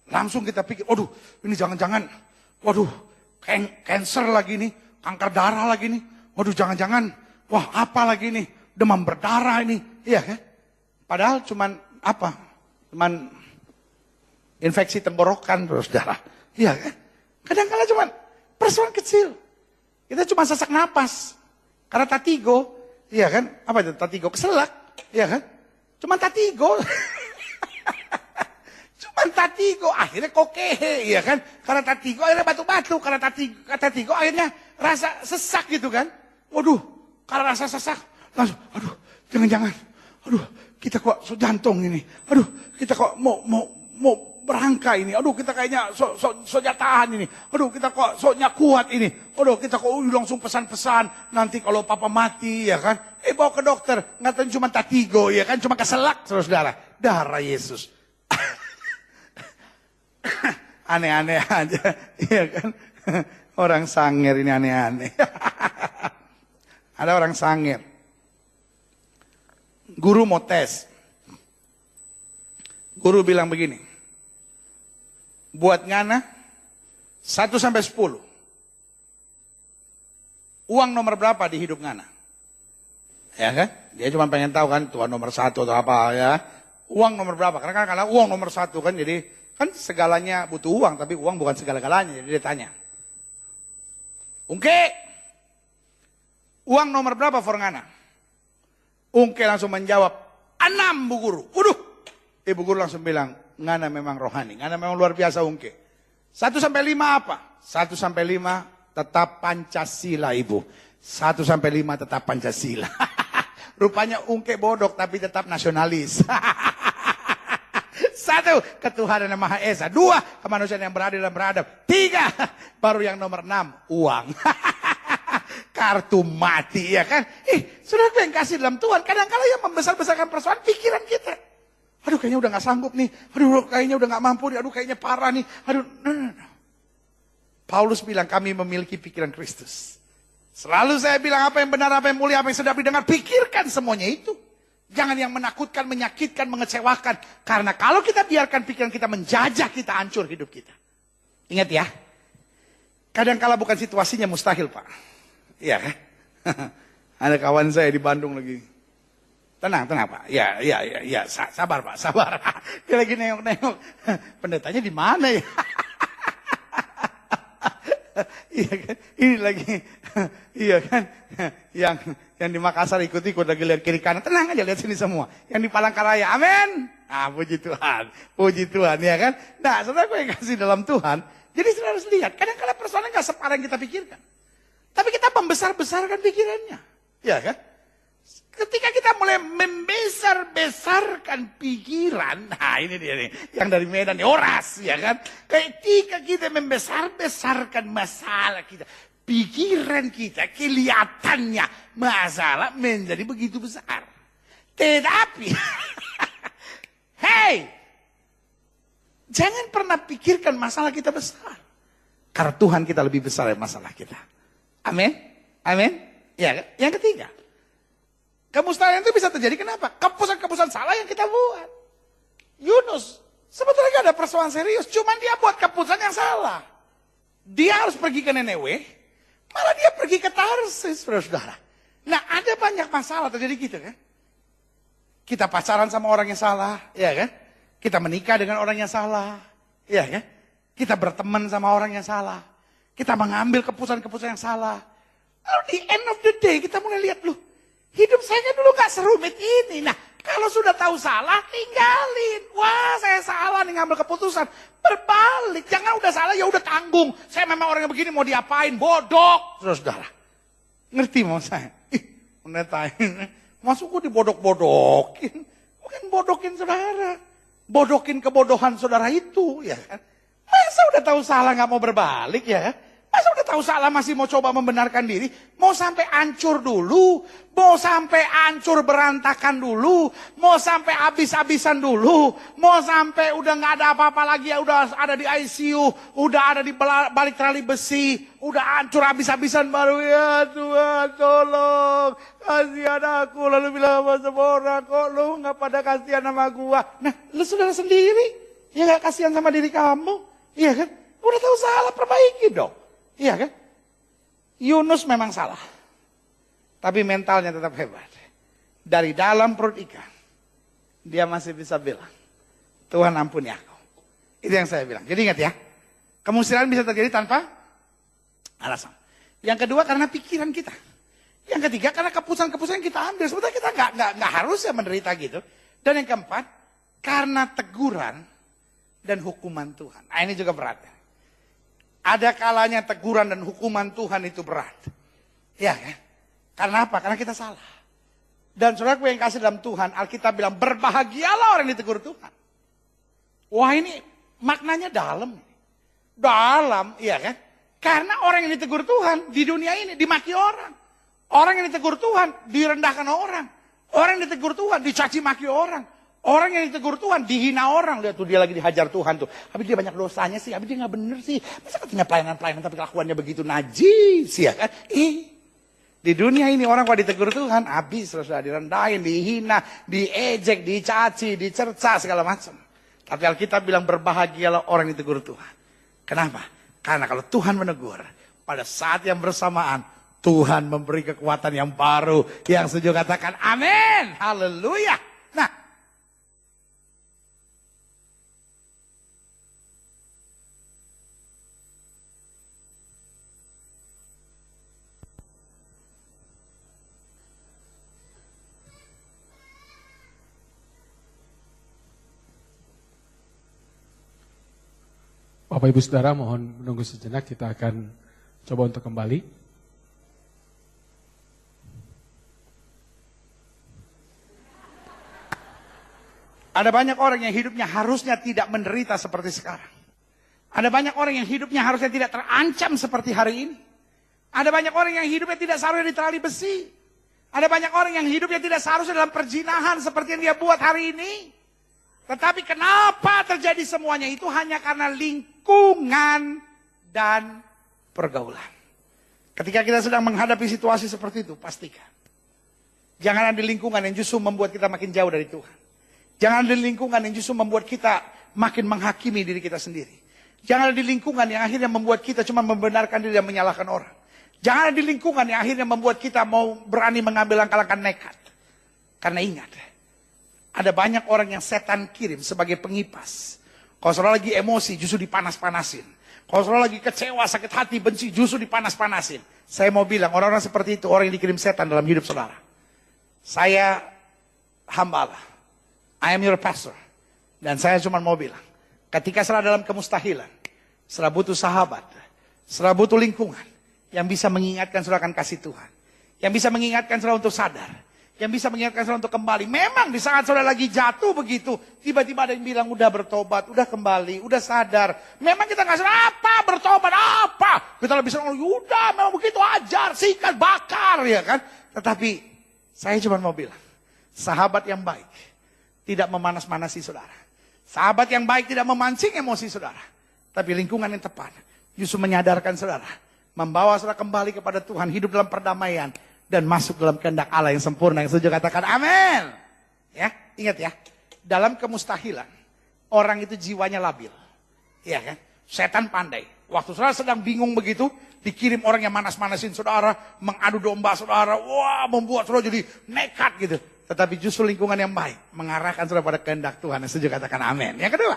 Langsung kita pikir, aduh ini jangan-jangan. Waduh. Cancer lagi nih, kanker darah lagi nih. Waduh jangan-jangan, wah apa lagi nih, demam berdarah ini. Iya kan? Padahal cuman apa? Cuman infeksi tenggorokan terus darah. Iya kan? Kadang-kadang cuman persoalan kecil. Kita cuma sesak napas. Karena tatigo, iya kan? Apa itu tatigo? Keselak, iya kan? Cuman tatigo. Tatigo akhirnya kokehe, iya kan? Karena tatigo akhirnya batu-batu, karena tatigo akhirnya rasa sesak gitu kan? Waduh, karena rasa sesak, langsung, aduh, jangan-jangan, aduh, kita kok jantung ini, aduh, kita kok mau berangka ini, aduh, kita kayaknya soknya tahan ini, aduh, kita kok soknya kuat ini, aduh, kita kok langsung pesan-pesan, nanti kalau papa mati, ya kan? Bawa ke dokter, ngatain cuma tatigo, ya kan? Cuma keselak, saudara, darah Yesus. Aneh-aneh aja, iya kan? Orang sangir ini aneh-aneh. Ada orang sangir. Guru mau tes. Guru bilang begini. Buat Ngana 1 sampai 10. Uang nomor berapa di hidup Ngana? Ya kan? Dia cuma pengen tahu kan Tuhan nomor 1 atau apa ya. Uang nomor berapa? Karena kan uang nomor 1 kan jadi kan segalanya butuh uang, tapi uang bukan segala-galanya. Jadi dia tanya, Ungke, uang nomor berapa for Ngana? Ungke langsung menjawab, 6 Bu Guru. Waduh, Ibu Guru langsung bilang, Ngana memang rohani, Ngana memang luar biasa Ungke. 1 sampai 5 apa? 1 sampai 5 tetap Pancasila Ibu. 1 sampai 5 tetap Pancasila. Rupanya Ungke bodoh tapi tetap nasionalis. 1, ketuhanan yang Maha Esa. 2, kemanusiaan yang beradil dan beradab. 3, baru yang nomor 6, uang. Kartu mati, ya kan? Saudara yang kasih dalam Tuhan, kadang-kadang yang membesar-besarkan persoalan pikiran kita. Aduh kayaknya udah gak sanggup nih. Aduh kayaknya udah gak mampu nih. Aduh kayaknya parah nih. Aduh, no. Paulus bilang kami memiliki pikiran Kristus. Selalu saya bilang apa yang benar, apa yang mulia, apa yang sedap didengar. Pikirkan semuanya itu. Jangan yang menakutkan, menyakitkan, mengecewakan. Karena kalau kita biarkan pikiran kita menjajah, kita hancur hidup kita. Ingat ya. Kadang-kala bukan situasinya mustahil Pak. Iya kan? Ada kawan saya di Bandung lagi. Tenang Pak. Ya, sabar Pak, sabar. Dia lagi nengok-nengok. Pendetanya di mana ya? Iya kan? Ini lagi, iya kan? Yang di Makassar ikut-ikut lagi lihat kiri kanan. Tenang aja, lihat sini semua. Yang di Palangkaraya, amin. Puji Tuhan, ya kan? Nah, saudara gue yang kasih dalam Tuhan. Jadi saudara harus lihat, kadang-kadang persoalan gak separah yang kita pikirkan. Tapi kita membesar-besarkan pikirannya. Ya kan? Ketika kita mulai membesar-besarkan pikiran, nah ini dia nih, yang dari Medan nih, Oras, ya kan? Ketika kita membesar-besarkan masalah kita, pikiran kita kelihatannya masalah menjadi begitu besar. Tetapi, hey, jangan pernah pikirkan masalah kita besar. Karena Tuhan kita lebih besar dari masalah kita. Amin? Amin? Ya, yang ketiga. Kemustahilan itu bisa terjadi kenapa? Keputusan-keputusan salah yang kita buat. Yunus, sebetulnya gak ada persoalan serius. Cuman dia buat keputusan yang salah. Dia harus pergi ke Nineve, malah dia pergi ke Tarsis, saudara-saudara. Nah ada banyak masalah terjadi gitu kan. Kita pacaran sama orang yang salah, ya kan? Kita menikah dengan orang yang salah, ya kan? Kita berteman sama orang yang salah. Kita mengambil keputusan-keputusan yang salah. Lalu di end of the day kita mulai lihat, loh, hidup saya kan dulu gak serumit ini. Nah, kalau sudah tahu salah, tinggalin. Wah, saya salah nih ngambil keputusan. Berbalik, jangan udah salah, ya udah tanggung. Saya memang orang yang begini, mau diapain? Bodok, saudara-saudara. Ngerti mau saya? Menetain, masukku dibodok-bodokin. Bukan bodokin saudara. Bodokin kebodohan saudara itu, ya kan? Masa udah tahu salah gak mau berbalik, ya kan? Masa udah tahu salah masih mau coba membenarkan diri? Mau sampai hancur dulu? Mau sampai hancur berantakan dulu? Mau sampai habis-habisan dulu? Mau sampai udah gak ada apa-apa lagi ya? Udah ada di ICU? Udah ada di balik tali besi? Udah hancur habis-habisan baru ya Tuhan tolong. Kasihan aku. Lalu bilang sama semua orang, kok lu gak pada kasihan sama gua? Nah lu saudara sendiri ya gak kasihan sama diri kamu? Iya kan? Udah tahu salah, perbaiki dong. Iya kan? Yunus memang salah. Tapi mentalnya tetap hebat. Dari dalam perut ikan, dia masih bisa bilang, Tuhan ampuni aku. Itu yang saya bilang. Jadi ingat ya, kemusyrikan bisa terjadi tanpa alasan. Yang kedua karena pikiran kita. Yang ketiga karena keputusan-keputusan yang kita ambil. Sebetulnya kita nggak harus ya menderita gitu. Dan yang keempat, karena teguran dan hukuman Tuhan. Nah ini juga berat. Ada kalanya teguran dan hukuman Tuhan itu berat. Ya kan? Karena apa? Karena kita salah. Dan saudaraku yang kasih dalam Tuhan, Alkitab bilang berbahagialah orang yang ditegur Tuhan. Wah ini maknanya dalam. Dalam, iya kan? Karena orang yang ditegur Tuhan di dunia ini dimaki orang. Orang yang ditegur Tuhan direndahkan orang. Orang yang ditegur Tuhan dicaci maki orang. Orang yang ditegur Tuhan dihina orang. Lihat tuh dia lagi dihajar Tuhan tuh. Habis dia banyak dosanya sih. Habis dia gak bener sih. Masa katanya pelayanan-pelayanan tapi kelakuannya begitu najis ya kan? Di dunia ini orang kalau ditegur Tuhan habis sudah direndahin, dihina, diejek, dicaci, dicerca segala macam. Tapi Alkitab bilang berbahagialah orang yang ditegur Tuhan. Kenapa? Karena kalau Tuhan menegur, pada saat yang bersamaan Tuhan memberi kekuatan yang baru. Yang setuju katakan amin. Haleluya. Nah, Bapak Ibu Saudara mohon menunggu sejenak, kita akan coba untuk kembali. ada banyak orang yang hidupnya harusnya tidak menderita seperti sekarang. Ada banyak orang yang hidupnya harusnya tidak terancam seperti hari ini. Ada banyak orang yang hidupnya tidak seharusnya di tali besi. Ada banyak orang yang hidupnya tidak seharusnya dalam perzinahan seperti yang dia buat hari ini. Tetapi kenapa terjadi semuanya itu hanya karena lingkungan dan pergaulan. Ketika kita sedang menghadapi situasi seperti itu, pastikan. Jangan ada lingkungan yang justru membuat kita makin jauh dari Tuhan. Jangan ada lingkungan yang justru membuat kita makin menghakimi diri kita sendiri. Jangan ada lingkungan yang akhirnya membuat kita cuma membenarkan diri dan menyalahkan orang. Jangan ada lingkungan yang akhirnya membuat kita mau berani mengambil langkah-langkah nekat. Karena ingat, ada banyak orang yang setan kirim sebagai pengipas. Kalau saudara lagi emosi, justru dipanas-panasin. Kalau saudara lagi kecewa, sakit hati, benci, justru dipanas-panasin. Saya mau bilang, orang-orang seperti itu, orang yang dikirim setan dalam hidup saudara. Saya hamba Allah. I am your pastor. Dan saya cuma mau bilang, ketika saudara dalam kemustahilan, saudara butuh sahabat, saudara butuh lingkungan, yang bisa mengingatkan saudara akan kasih Tuhan. Yang bisa mengingatkan saudara untuk sadar. Yang bisa mengingatkan saudara untuk kembali. Memang di saat saudara lagi jatuh begitu, tiba-tiba ada yang bilang udah bertobat, udah kembali, udah sadar. Memang kita nggak sadar apa bertobat apa. Kita lebih sering udah memang begitu ajar, sikat, bakar ya kan. Tetapi saya cuma mau bilang, sahabat yang baik tidak memanas-manasi saudara. Sahabat yang baik tidak memancing emosi saudara. Tapi lingkungan yang tepat justru menyadarkan saudara. Membawa saudara kembali kepada Tuhan, hidup dalam perdamaian. Dan masuk dalam kehendak Allah yang sempurna. Yang setuju katakan amin. Ya, ingat ya. Dalam kemustahilan, orang itu jiwanya labil. Iya kan? Setan pandai. Waktu saudara sedang bingung begitu, dikirim orang yang manas-manasin saudara, mengadu domba saudara, wah membuat saudara jadi nekat gitu. Tetapi justru lingkungan yang baik mengarahkan saudara pada kehendak Tuhan. Yang setuju katakan amin. Yang kedua,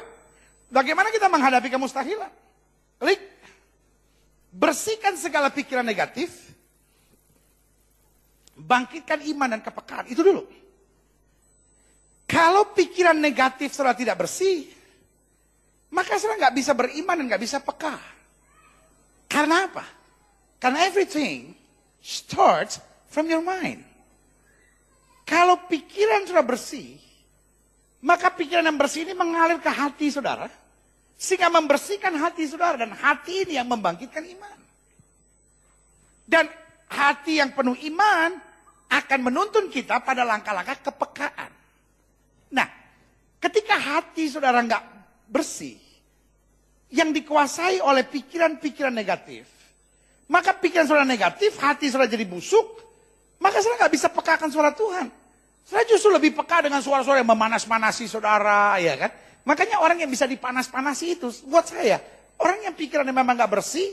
bagaimana kita menghadapi kemustahilan? Klik. Bersihkan segala pikiran negatif. Bangkitkan iman dan kepekaan. Itu dulu. Kalau pikiran negatif saudara tidak bersih, maka saudara nggak bisa beriman dan nggak bisa peka. Karena apa? Karena everything starts from your mind. Kalau pikiran saudara bersih, maka pikiran yang bersih ini mengalir ke hati saudara. Sehingga membersihkan hati saudara. Dan hati ini yang membangkitkan iman. Dan hati yang penuh iman akan menuntun kita pada langkah-langkah kepekaan. Nah, ketika hati saudara nggak bersih, yang dikuasai oleh pikiran-pikiran negatif, maka pikiran saudara negatif, hati saudara jadi busuk, maka saudara nggak bisa pekakan suara Tuhan. Saudara justru lebih peka dengan suara-suara yang memanas-manasi saudara, ya kan? Makanya orang yang bisa dipanas-panasi itu, buat saya, orang yang pikirannya memang nggak bersih,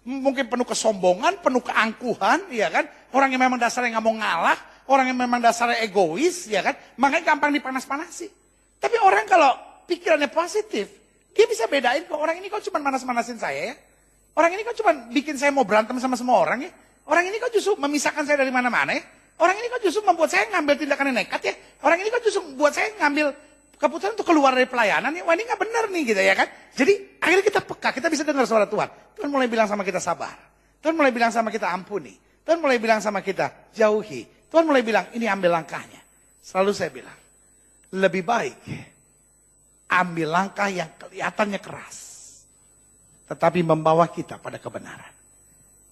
mungkin penuh kesombongan, penuh keangkuhan, ya kan? Orang yang memang dasarnya nggak mau ngalah, orang yang memang dasarnya egois, ya kan? Makanya gampang dipanas-panasi. Tapi orang kalau pikirannya positif, dia bisa bedain kok orang ini kok cuma manas-manasin saya ya. Orang ini kok cuma bikin saya mau berantem sama semua orang ya. Orang ini kok justru memisahkan saya dari mana-mana ya. Orang ini kok justru membuat saya ngambil tindakan yang nekat ya. Orang ini kok justru membuat saya ngambil keputusan untuk keluar dari pelayanan ya. Wah ini gak benar nih gitu ya kan. Jadi akhirnya kita peka, kita bisa dengar suara Tuhan. Tuhan mulai bilang sama kita sabar. Tuhan mulai bilang sama kita ampuni. Tuhan mulai bilang sama kita jauhi. Tuhan mulai bilang ini ambil langkahnya. Selalu saya bilang, lebih baik ambil langkah yang kelihatannya keras. Tetapi membawa kita pada kebenaran.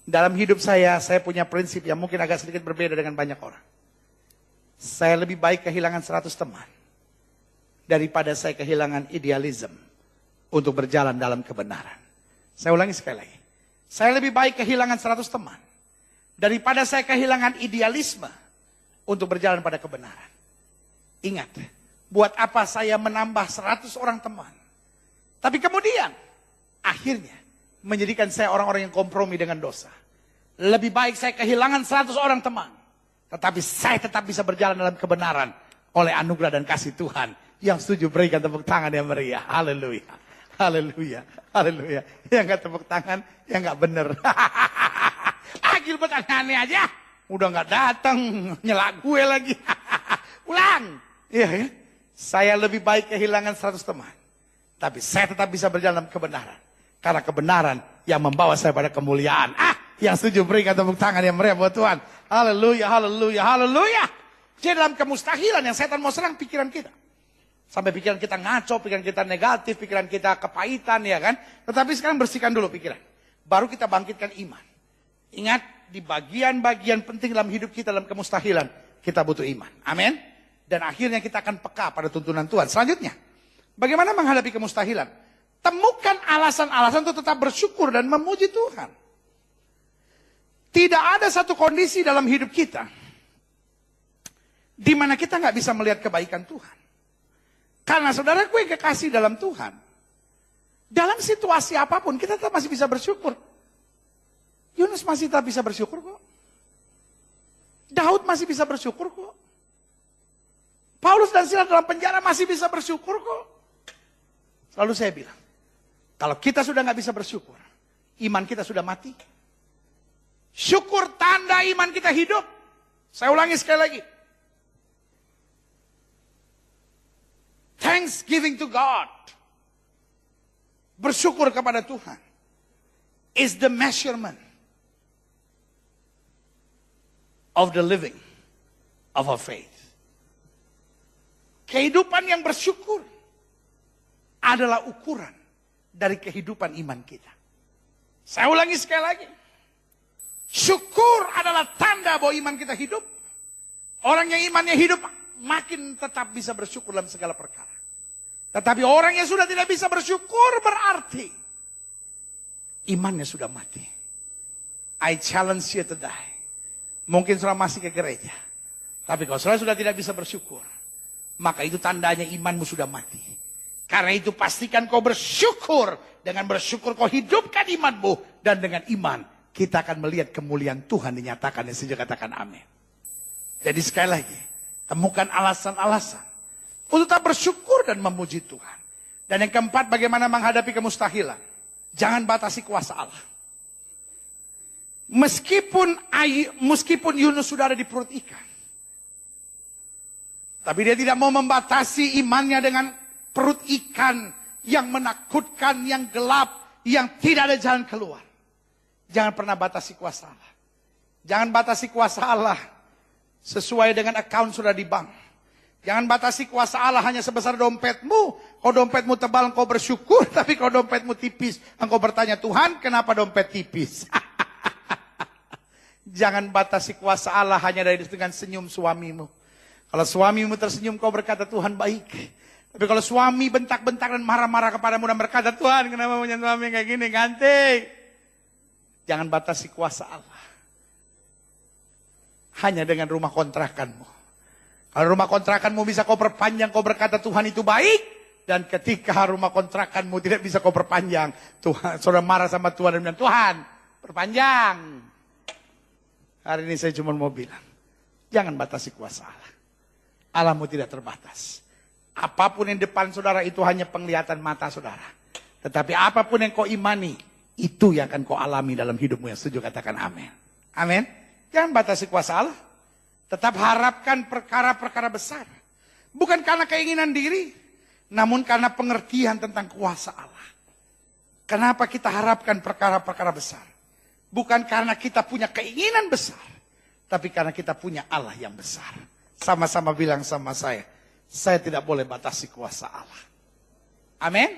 Dalam hidup saya punya prinsip yang mungkin agak sedikit berbeda dengan banyak orang. Saya lebih baik kehilangan 100 teman daripada saya kehilangan idealisme untuk berjalan dalam kebenaran. Saya ulangi sekali lagi. Saya lebih baik kehilangan 100 teman daripada saya kehilangan idealisme untuk berjalan pada kebenaran. Ingat, buat apa saya menambah 100 orang teman? Tapi kemudian, akhirnya menjadikan saya orang-orang yang kompromi dengan dosa. Lebih baik saya kehilangan 100 orang teman. Tetapi saya tetap bisa berjalan dalam kebenaran oleh anugerah dan kasih Tuhan. Yang setuju berikan tepuk tangan yang meriah. Haleluya. Haleluya. Haleluya. Yang gak tepuk tangan, yang gak bener. Gilbert aneh aja. Udah gak datang, nyelak gue lagi. Ulang. Iya ya. Saya lebih baik kehilangan 100 teman. Tapi saya tetap bisa berjalan dalam kebenaran. Karena kebenaran yang membawa saya pada kemuliaan. Yang setuju berikan tepuk tangan yang meriah buat Tuhan. Haleluya, haleluya, haleluya. Jadi dalam kemustahilan yang setan mau serang pikiran kita. Sampai pikiran kita ngaco, pikiran kita negatif, pikiran kita kepahitan ya kan. Tetapi sekarang bersihkan dulu pikiran. Baru kita bangkitkan iman. Ingat, di bagian-bagian penting dalam hidup kita dalam kemustahilan, kita butuh iman. Amin. Dan akhirnya kita akan peka pada tuntunan Tuhan. Selanjutnya, Bagaimana menghadapi kemustahilan? Temukan alasan-alasan untuk tetap bersyukur dan memuji Tuhan. Tidak ada satu kondisi dalam hidup kita di mana kita nggak bisa melihat kebaikan Tuhan. Karena saudaraku yang kekasih dalam Tuhan, dalam situasi apapun kita tetap masih bisa bersyukur. Yunus masih tetap bisa bersyukur kok. Daud masih bisa bersyukur kok. Paulus dan Silas dalam penjara masih bisa bersyukur kok. Selalu saya bilang, kalau kita sudah nggak bisa bersyukur, iman kita sudah mati. Syukur tanda iman kita hidup. Saya ulangi sekali lagi. Thanksgiving to God. Bersyukur kepada Tuhan is the measurement of the living of our faith. Kehidupan yang bersyukur adalah ukuran dari kehidupan iman kita. Saya ulangi sekali lagi. Syukur adalah tanda bahwa iman kita hidup. Orang yang imannya hidup makin tetap bisa bersyukur dalam segala perkara. Tetapi orang yang sudah tidak bisa bersyukur berarti imannya sudah mati. I challenge you today. Mungkin saudara masih ke gereja. Tapi kalau saudara sudah tidak bisa bersyukur, maka itu tandanya imanmu sudah mati. Karena itu pastikan kau bersyukur. Dengan bersyukur kau hidupkan imanmu. Dan dengan iman kita akan melihat kemuliaan Tuhan dinyatakan. Dan sejak katakan amin. Jadi sekali lagi, temukan alasan-alasan untuk tetap bersyukur dan memuji Tuhan. Dan yang keempat, bagaimana menghadapi kemustahilan. Jangan batasi kuasa Allah. Meskipun Yunus sudah ada di perut ikan, tapi dia tidak mau membatasi imannya dengan perut ikan yang menakutkan, yang gelap, yang tidak ada jalan keluar. Jangan pernah batasi kuasa Allah. Jangan batasi kuasa Allah sesuai dengan account sudah di bank. Jangan batasi kuasa Allah hanya sebesar dompetmu. Kalau dompetmu tebal engkau bersyukur, tapi kalau dompetmu tipis engkau bertanya, Tuhan kenapa dompet tipis? Jangan batasi kuasa Allah hanya dengan senyum suamimu. Kalau suamimu tersenyum kau berkata Tuhan baik. Tapi kalau suami bentak-bentak dan marah-marah kepadamu dan berkata Tuhan kenapa punya suami kayak gini, ganti. Jangan batasi kuasa Allah hanya dengan rumah kontrakanmu. Kalau rumah kontrakanmu bisa kau perpanjang, kau berkata Tuhan itu baik. Dan ketika rumah kontrakanmu tidak bisa kau perpanjang, Tuhan, saudara marah sama Tuhan dan bilang, Tuhan perpanjang. Hari ini saya cuma mau bilang, jangan batasi kuasa Allah. Allahmu tidak terbatas. Apapun yang depan saudara itu hanya penglihatan mata saudara. Tetapi apapun yang kau imani, itu yang akan kau alami dalam hidupmu. Yang setuju katakan amin. Amin. Jangan batasi kuasa Allah. Tetap harapkan perkara-perkara besar. Bukan karena keinginan diri, namun karena pengertian tentang kuasa Allah. Kenapa kita harapkan perkara-perkara besar? Bukan karena kita punya keinginan besar, tapi karena kita punya Allah yang besar. Sama-sama bilang sama saya tidak boleh batasi kuasa Allah. Amin.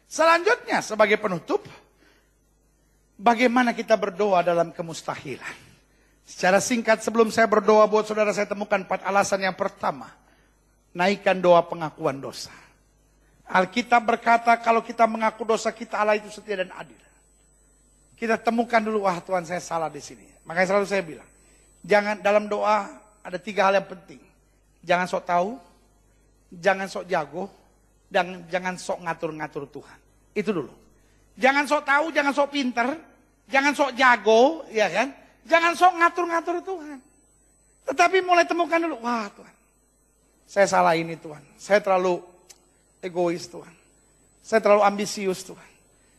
Selanjutnya sebagai penutup, bagaimana kita berdoa dalam kemustahilan. Secara singkat sebelum saya berdoa buat saudara, saya temukan 4 alasan. Yang pertama, naikkan doa pengakuan dosa. Alkitab berkata kalau kita mengaku dosa kita, Allah itu setia dan adil. Kita temukan dulu, wah Tuhan saya salah di sini. Makanya selalu saya bilang, jangan dalam doa ada 3 hal yang penting. Jangan sok tahu, jangan sok jago, dan jangan sok ngatur-ngatur Tuhan. Itu dulu. Jangan sok tahu, jangan sok pinter, jangan sok jago, ya kan? Jangan sok ngatur-ngatur Tuhan. Tetapi mulai temukan dulu, wah Tuhan, saya salah ini Tuhan. Saya terlalu egois Tuhan. Saya terlalu ambisius Tuhan.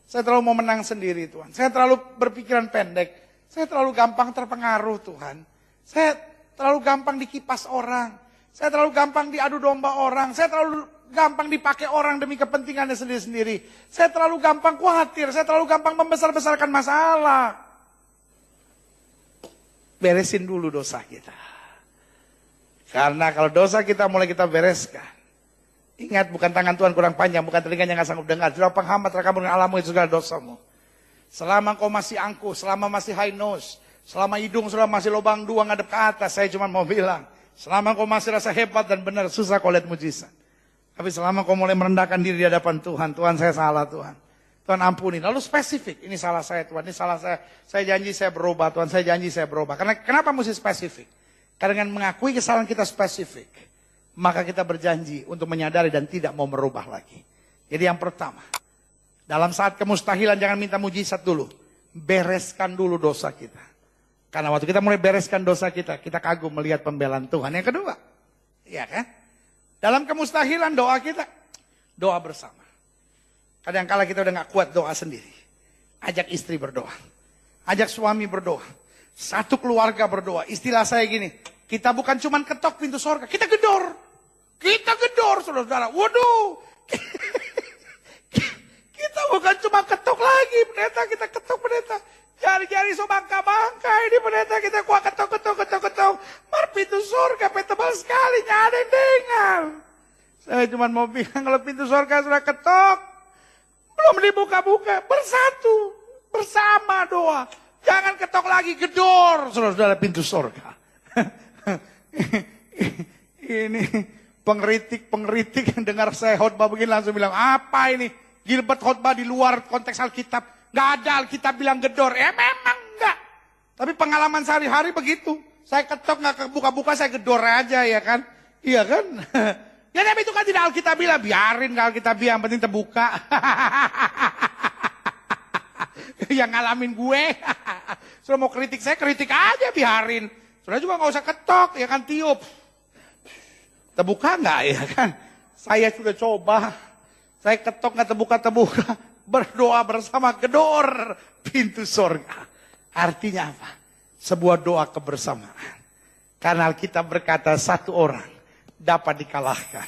Saya terlalu mau menang sendiri Tuhan. Saya terlalu berpikiran pendek. Saya terlalu gampang terpengaruh Tuhan. Saya terlalu gampang dikipas orang. Saya terlalu gampang diadu domba orang. Saya terlalu gampang dipakai orang demi kepentingannya sendiri-sendiri. Saya terlalu gampang khawatir. Saya terlalu gampang membesar-besarkan masalah. Beresin dulu dosa kita. Karena kalau dosa kita mulai kita bereskan. Ingat, bukan tangan Tuhan kurang panjang, bukan telinganya nggak sanggup dengar. Sudah penghambat rekamu dengan Allahmu itu segala dosamu. Selama kau masih angkuh, selama masih high nose, selama hidung sudah masih lubang 2 ngadep ke atas, saya cuma mau bilang, selama kau masih rasa hebat dan benar, susah kau lihat mujizat. Tapi selama kau mulai merendahkan diri di hadapan Tuhan, Tuhan saya salah Tuhan. Tuhan ampuni. Lalu spesifik, ini salah saya Tuhan, ini salah saya. Saya janji saya berubah Tuhan, saya janji saya berubah. Karena kenapa mesti spesifik? Karena dengan mengakui kesalahan kita spesifik, maka kita berjanji untuk menyadari dan tidak mau merubah lagi. Jadi yang pertama, dalam saat kemustahilan jangan minta mujizat dulu. Bereskan dulu dosa kita. Karena waktu kita mulai bereskan dosa kita kagum melihat pembelaan Tuhan. Yang kedua, ya kan? Dalam kemustahilan doa kita, doa bersama. Kadang-kala kita udah gak kuat doa sendiri. Ajak istri berdoa. Ajak suami berdoa. Satu keluarga berdoa. Istilah saya gini, kita bukan cuma ketok pintu surga, kita gedor. Kita gedor, saudara-saudara. Waduh. Kita bukan cuma ketok lagi, pendeta. Kita ketok, pendeta. Jari-jari so bangka-bangka ini, pendeta. Kita kuat ketok. Mar pintu surga, tebal sekali, nyada yang dengar. Saya cuma mau bilang kalau pintu surga sudah ketok, belum dibuka-buka, bersatu, bersama doa. Jangan ketok lagi, gedor, saudara-saudara, pintu surga. Ini pengkritik yang dengar saya khotbah begini langsung bilang, apa ini? Gilbert khotbah di luar konteks Alkitab. Gak ada Alkitab bilang gedor. Memang enggak. Tapi pengalaman sehari-hari begitu. Saya ketok gak buka-buka, saya gedor aja ya kan. Iya kan? Ya tapi itu kan tidak Alkitab bilang, biarin gak Alkitab bilang, yang penting terbuka. Yang ngalamin gue. Sudah mau kritik saya, kritik aja biarin. Sudah juga gak usah ketok, ya kan tiup. Terbuka gak ya kan? Saya sudah coba. Saya ketok gak terbuka. Berdoa bersama, gedor pintu surga. Artinya apa? Sebuah doa kebersamaan. Karena Alkitab berkata satu orang dapat dikalahkan.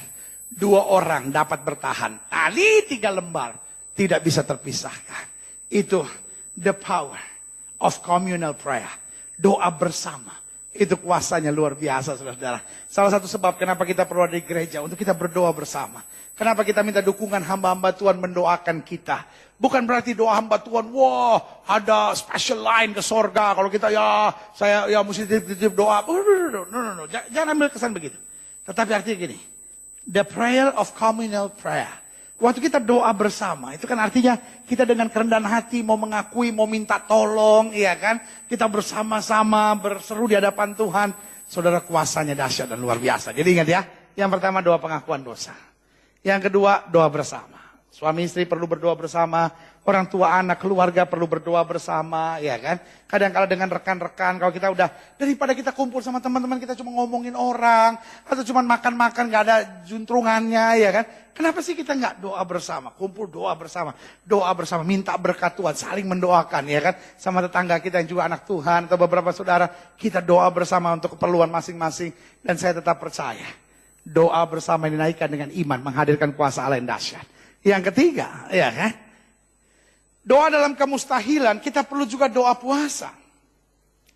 2 orang dapat bertahan. Tali 3 lembar tidak bisa terpisahkan. Itu the power of communal prayer. Doa bersama. Itu kuasanya luar biasa, saudara-saudara. Salah satu sebab kenapa kita perlu ada di gereja, untuk kita berdoa bersama. Kenapa kita minta dukungan hamba-hamba Tuhan mendoakan kita. Bukan berarti doa hamba Tuhan, wah ada special line ke sorga. Kalau kita saya mesti titip doa. No. Jangan ambil kesan begitu. Tetapi artinya gini, the prayer of communal prayer. Waktu kita doa bersama, itu kan artinya kita dengan kerendahan hati mau mengakui, mau minta tolong, iya kan? Kita bersama-sama berseru di hadapan Tuhan. Saudara, kuasanya dahsyat dan luar biasa. Jadi ingat ya, yang pertama doa pengakuan dosa. Yang kedua doa bersama. Suami istri perlu berdoa bersama, orang tua anak keluarga perlu berdoa bersama, ya kan? Kadang-kala dengan rekan-rekan, kalau kita udah daripada kita kumpul sama teman-teman kita cuma ngomongin orang atau cuma makan-makan nggak ada juntrungannya, ya kan? Kenapa sih kita nggak doa bersama? Kumpul doa bersama, minta berkat Tuhan, saling mendoakan, ya kan? Sama tetangga kita yang juga anak Tuhan atau beberapa saudara, kita doa bersama untuk keperluan masing-masing, dan saya tetap percaya doa bersama dinaikkan dengan iman, menghadirkan kuasa Allah yang dahsyat. Yang ketiga, ya kan? Doa dalam kemustahilan, kita perlu juga doa puasa.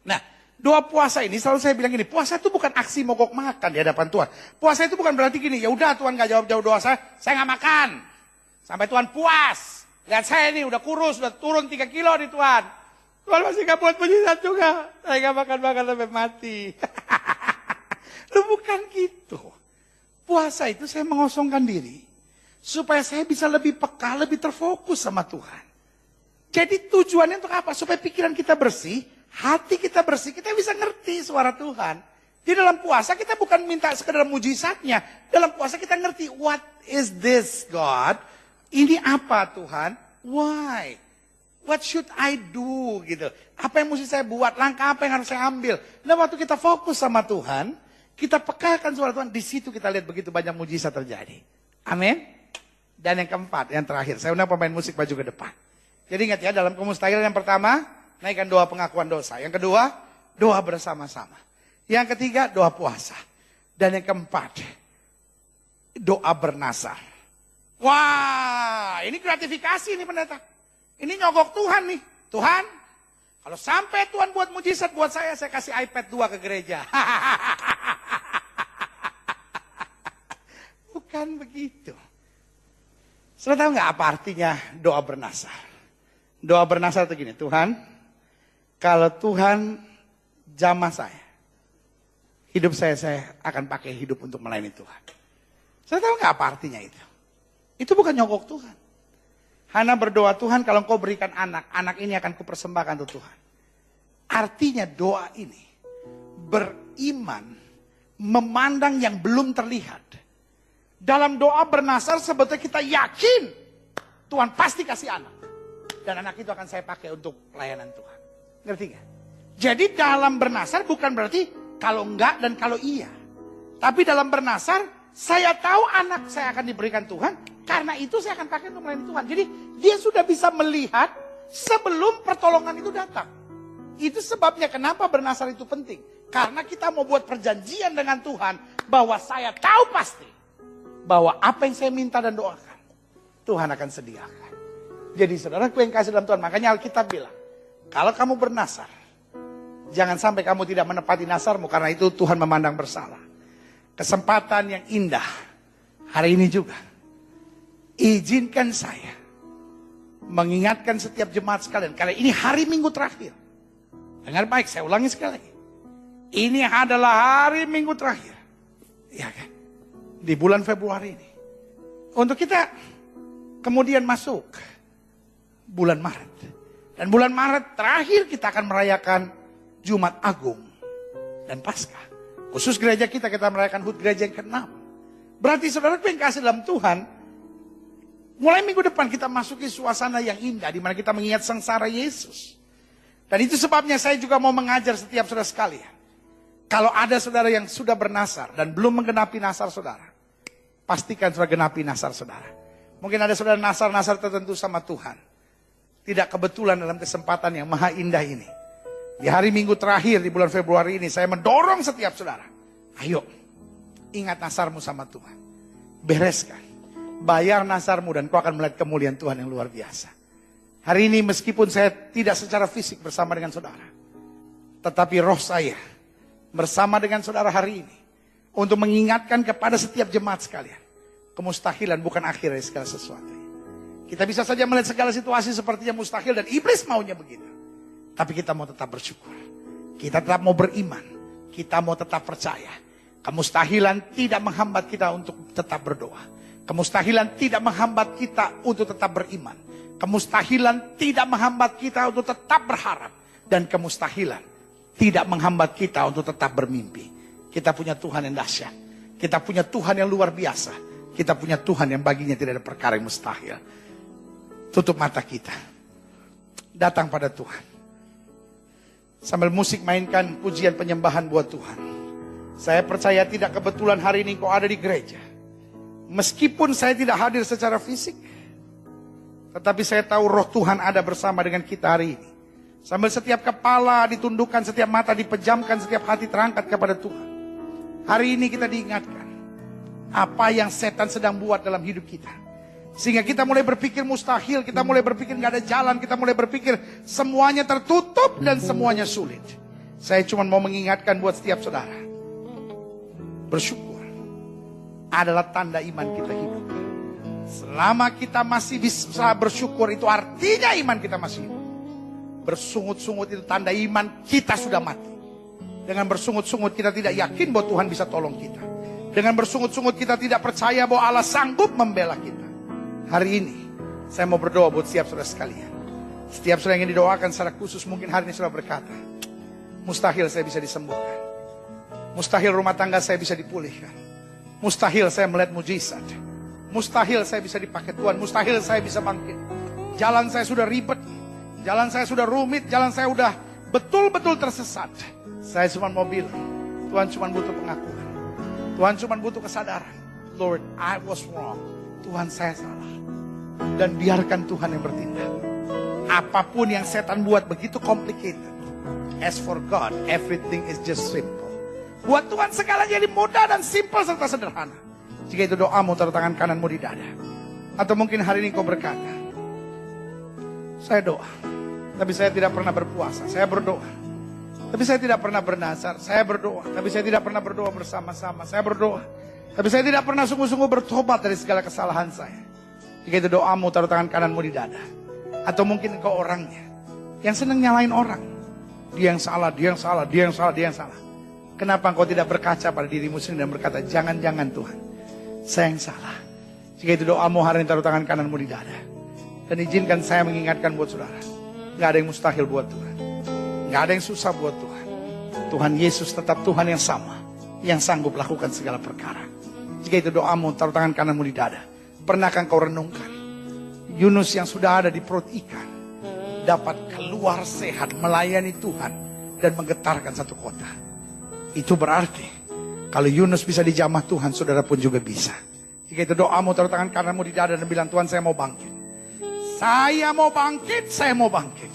Nah, doa puasa ini selalu saya bilang gini, puasa itu bukan aksi mogok makan di hadapan Tuhan. Puasa itu bukan berarti gini, ya udah Tuhan gak jawab doa saya nggak makan. Sampai Tuhan puas. Lihat saya ini udah kurus, udah turun 3 kilo nih Tuhan. Tuhan masih gak buat mujizat juga. Saya gak makan-makan sampai mati. Itu bukan gitu. Puasa itu saya mengosongkan diri. Supaya saya bisa lebih peka, lebih terfokus sama Tuhan. Jadi tujuannya untuk apa? Supaya pikiran kita bersih, hati kita bersih, kita bisa ngerti suara Tuhan. Di dalam puasa kita bukan minta sekedar mujizatnya. Dalam puasa kita ngerti, what is this God? Ini apa Tuhan? Why? What should I do? Gitu. Apa yang mesti saya buat? Langkah apa yang harus saya ambil? Nah waktu kita fokus sama Tuhan, kita pekakan suara Tuhan, di situ kita lihat begitu banyak mujizat terjadi. Amin. Dan yang keempat, yang terakhir, saya undang pemain musik baju ke depan. Jadi ingat ya, dalam kemustahilan yang pertama, naikkan doa pengakuan dosa. Yang kedua, doa bersama-sama. Yang ketiga, doa puasa. Dan yang keempat, doa bernasar. Wah, ini gratifikasi nih pendeta. Ini nyogok Tuhan nih. Tuhan, kalau sampai Tuhan buat mujizat buat saya kasih iPad 2 ke gereja. Bukan begitu. Saudara tahu nggak apa artinya doa bernasar? Doa bernasar itu gini, Tuhan, kalau Tuhan jamah saya, hidup saya akan pakai hidup untuk melayani Tuhan. Saya tahu nggak apa artinya itu? Itu bukan nyogok Tuhan. Hana berdoa, Tuhan kalau Engkau berikan anak, anak ini akan kupersembahkan untuk Tuhan. Artinya doa ini beriman, memandang yang belum terlihat. Dalam doa bernasar sebetulnya kita yakin Tuhan pasti kasih anak. Dan anak itu akan saya pakai untuk pelayanan Tuhan. Ngerti gak? Jadi dalam bernasar bukan berarti kalau enggak dan kalau iya. Tapi dalam bernasar, saya tahu anak saya akan diberikan Tuhan. Karena itu saya akan pakai untuk melayani Tuhan. Jadi dia sudah bisa melihat sebelum pertolongan itu datang. Itu sebabnya kenapa bernasar itu penting. Karena kita mau buat perjanjian dengan Tuhan. Bahwa saya tahu pasti. Bahwa apa yang saya minta dan doakan. Tuhan akan sediakan. Jadi saudaraku yang kasih dalam Tuhan. Makanya Alkitab bilang. Kalau kamu bernasar. Jangan sampai kamu tidak menepati nasarmu. Karena itu Tuhan memandang bersalah. Kesempatan yang indah. Hari ini juga. Izinkan saya. Mengingatkan setiap jemaat sekalian. Karena ini hari Minggu terakhir. Dengar baik, saya ulangi sekali lagi. Ini adalah hari Minggu terakhir. Ya kan? Di bulan Februari ini. Untuk kita kemudian masuk bulan Maret. Dan bulan Maret terakhir kita akan merayakan Jumat Agung dan Paskah. Khusus gereja kita merayakan HUT gereja yang ke-6. Berarti saudara yang kasih dalam Tuhan, mulai minggu depan kita masuki suasana yang indah di mana kita mengingat sengsara Yesus. Dan itu sebabnya saya juga mau mengajar setiap saudara sekalian. Kalau ada saudara yang sudah bernasar dan belum menggenapi nasar saudara, pastikan saudara genapi nasar saudara. Mungkin ada saudara nasar-nasar tertentu sama Tuhan. Tidak kebetulan dalam kesempatan yang maha indah ini. Di hari Minggu terakhir di bulan Februari ini saya mendorong setiap saudara. Ayo, ingat nasarmu sama Tuhan. Bereskan. Bayar nasarmu dan kau akan melihat kemuliaan Tuhan yang luar biasa. Hari ini meskipun saya tidak secara fisik bersama dengan saudara. Tetapi roh saya bersama dengan saudara hari ini. Untuk mengingatkan kepada setiap jemaat sekalian. Kemustahilan bukan akhir dari segala sesuatu. Kita bisa saja melihat segala situasi sepertinya mustahil dan iblis maunya begitu. Tapi kita mau tetap bersyukur. Kita tetap mau beriman. Kita mau tetap percaya. Kemustahilan tidak menghambat kita untuk tetap berdoa. Kemustahilan tidak menghambat kita untuk tetap beriman. Kemustahilan tidak menghambat kita untuk tetap berharap. Dan kemustahilan tidak menghambat kita untuk tetap bermimpi. Kita punya Tuhan yang dahsyat. Kita punya Tuhan yang luar biasa. Kita punya Tuhan yang baginya tidak ada perkara yang mustahil. Tutup mata kita. Datang pada Tuhan. Sambil musik mainkan pujian penyembahan buat Tuhan. Saya percaya tidak kebetulan hari ini kau ada di gereja. Meskipun saya tidak hadir secara fisik, tetapi saya tahu roh Tuhan ada bersama dengan kita hari ini. Sambil setiap kepala ditundukkan, setiap mata dipejamkan, setiap hati terangkat kepada Tuhan. Hari ini kita diingatkan apa yang setan sedang buat dalam hidup kita. Sehingga kita mulai berpikir mustahil, kita mulai berpikir gak ada jalan, kita mulai berpikir semuanya tertutup dan semuanya sulit. Saya cuma mau mengingatkan buat setiap saudara. Bersyukur adalah tanda iman kita hidup. Selama kita masih bisa bersyukur itu artinya iman kita masih hidup. Bersungut-sungut itu tanda iman kita sudah mati. Dengan bersungut-sungut kita tidak yakin bahwa Tuhan bisa tolong kita. Dengan bersungut-sungut kita tidak percaya bahwa Allah sanggup membela kita. Hari ini saya mau berdoa buat setiap saudara sekalian. Setiap saudara yang ingin didoakan secara khusus mungkin hari ini saudara berkata, mustahil saya bisa disembuhkan. Mustahil rumah tangga saya bisa dipulihkan. Mustahil saya melihat mujizat. Mustahil saya bisa dipakai Tuhan. Mustahil saya bisa bangkit. Jalan saya sudah ribet. Jalan saya sudah rumit. Jalan saya sudah betul-betul tersesat. Saya cuma mau bilang, Tuhan cuma butuh pengakuan. Tuhan cuma butuh kesadaran. Lord, I was wrong. Tuhan saya salah. Dan biarkan Tuhan yang bertindak. Apapun yang setan buat begitu complicated. As for God, everything is just simple. Buat Tuhan segalanya jadi mudah dan simpel serta sederhana. Jika itu doamu, taruh tangan kananmu di dada. Atau mungkin hari ini kau berkata, saya doa, tapi saya tidak pernah berpuasa. Saya berdoa, tapi saya tidak pernah bernazar. Saya berdoa, tapi saya tidak pernah berdoa bersama-sama. Saya berdoa, tapi saya tidak pernah sungguh-sungguh bertobat dari segala kesalahan saya. Jika itu doamu, taruh tangan kananmu di dada. Atau mungkin engkau orangnya yang senang nyalain orang. Dia yang salah, dia yang salah, dia yang salah, dia yang salah. Kenapa engkau tidak berkaca pada dirimu sendiri dan berkata, jangan-jangan Tuhan, Saya yang salah. Jika itu doamu hari ini, taruh tangan kananmu di dada. Dan izinkan saya mengingatkan buat saudara. Gak ada yang mustahil buat Tuhan. Gak ada yang susah buat Tuhan. Tuhan Yesus tetap Tuhan yang sama. Yang sanggup lakukan segala perkara. Jika itu doamu, taruh tangan kananmu di dada. Pernahkah kau renungkan? Yunus yang sudah ada di perut ikan. Dapat keluar sehat melayani Tuhan. Dan menggetarkan satu kota. Itu berarti. Kalau Yunus bisa dijamah Tuhan, saudara pun juga bisa. Jika itu doamu, taruh tangan kananmu di dada dan bilang, Tuhan saya mau bangkit. Saya mau bangkit, saya mau bangkit.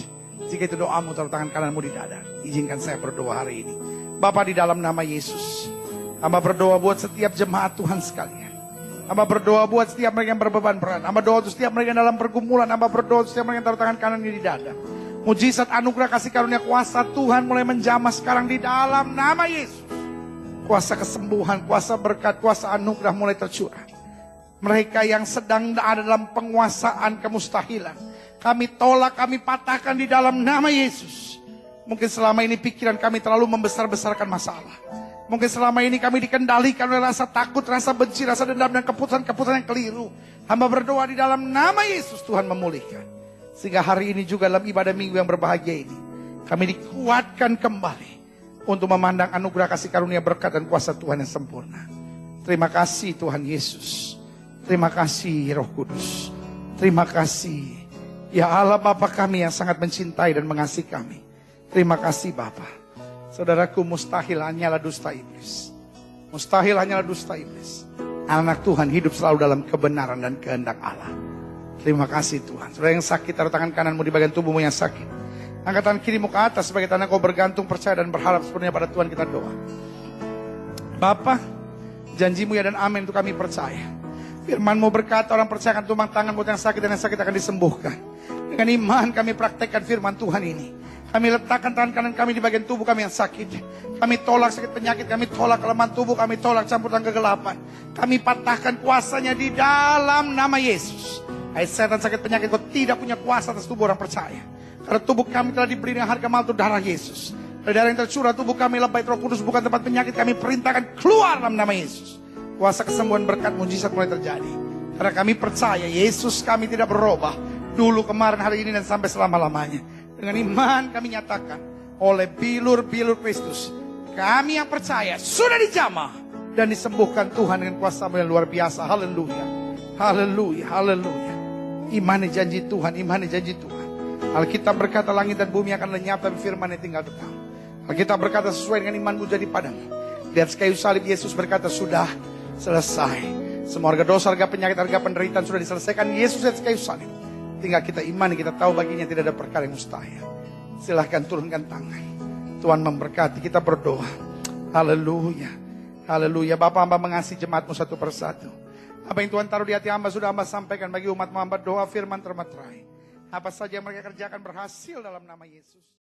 Jika itu doamu, taruh tangan kananmu di dada. Izinkan saya berdoa hari ini. Bapa, di dalam nama Yesus, hamba berdoa buat setiap jemaat Tuhan sekalian. Hamba berdoa buat setiap mereka yang berbeban berat. Hamba berdoa untuk setiap mereka yang dalam pergumulan. Hamba berdoa untuk setiap mereka yang taruh tangan kanannya di dada. Mujizat anugerah kasih karunia kuasa Tuhan mulai menjamah sekarang di dalam nama Yesus. Kuasa kesembuhan, kuasa berkat, kuasa anugerah mulai tercurah. Mereka yang sedang ada dalam penguasaan kemustahilan, kami tolak, kami patahkan di dalam nama Yesus. Mungkin selama ini pikiran kami terlalu membesar-besarkan masalah. Mungkin selama ini kami dikendalikan oleh rasa takut, rasa benci, rasa dendam, dan keputusan-keputusan yang keliru. Hamba berdoa di dalam nama Yesus, Tuhan memulihkan. Sehingga hari ini juga dalam ibadah minggu yang berbahagia ini, kami dikuatkan kembali untuk memandang anugerah kasih karunia berkat dan kuasa Tuhan yang sempurna. Terima kasih Tuhan Yesus. Terima kasih Roh Kudus. Terima kasih ya Allah Bapa kami yang sangat mencintai dan mengasihi kami. Terima kasih Bapa. Saudaraku, mustahil hanyalah dusta iblis. Mustahil hanyalah dusta iblis. Anak Tuhan hidup selalu dalam kebenaran dan kehendak Allah. Terima kasih Tuhan. Saudara yang sakit, taruh tangan kananmu di bagian tubuhmu yang sakit. Angkat tangan kirimu ke atas sebagai tanda kau bergantung, percaya dan berharap sepenuhnya pada Tuhan. Kita doa. Bapa, janjimu ya dan amin untuk kami percaya. Firman-Mu berkata orang percaya akan tumpang tangan buat yang sakit dan yang sakit akan disembuhkan. Dengan iman kami praktekkan firman Tuhan ini. Kami letakkan tangan kanan kami di bagian tubuh kami yang sakit. Kami tolak sakit penyakit, kami tolak kelemahan tubuh, kami tolak campuran kegelapan. Kami patahkan kuasanya di dalam nama Yesus. Hai setan sakit penyakit, kau tidak punya kuasa atas tubuh orang percaya. Karena tubuh kami telah dibeli dengan harga mahal, itu darah Yesus. Dari darah yang tercurah tubuh kami lebay Roh Kudus, bukan tempat penyakit. Kami perintahkan keluar dalam nama Yesus. Kuasa kesembuhan berkat mujizat mulai terjadi. Karena kami percaya Yesus kami tidak berubah. Dulu, kemarin, hari ini, dan sampai selama-lamanya. Dengan iman kami nyatakan oleh bilur-bilur Kristus, kami yang percaya sudah dijamah dan disembuhkan Tuhan dengan kuasa yang luar biasa. Haleluya. Haleluya. Haleluya. Imani janji Tuhan, imani janji Tuhan. Alkitab berkata langit dan bumi akan lenyap, tapi firman-Nya tinggal tetap. Alkitab berkata sesuai dengan imanmu jadi padamu. Di atas kayu salib Yesus berkata sudah selesai. Semua harga dosa, harga penyakit, harga penderitaan sudah diselesaikan Yesus di atas kayu salib. Tinggal kita imani, kita tahu baginya tidak ada perkara yang mustahil. Silahkan turunkan tangan. Tuhan memberkati, kita berdoa. Haleluya. Haleluya. Bapak, hamba mengasihi jemaatmu satu persatu. Apa yang Tuhan taruh di hati hamba sudah hamba sampaikan bagi umat hamba. Doa firman termaterai. Apa saja yang mereka kerjakan berhasil dalam nama Yesus.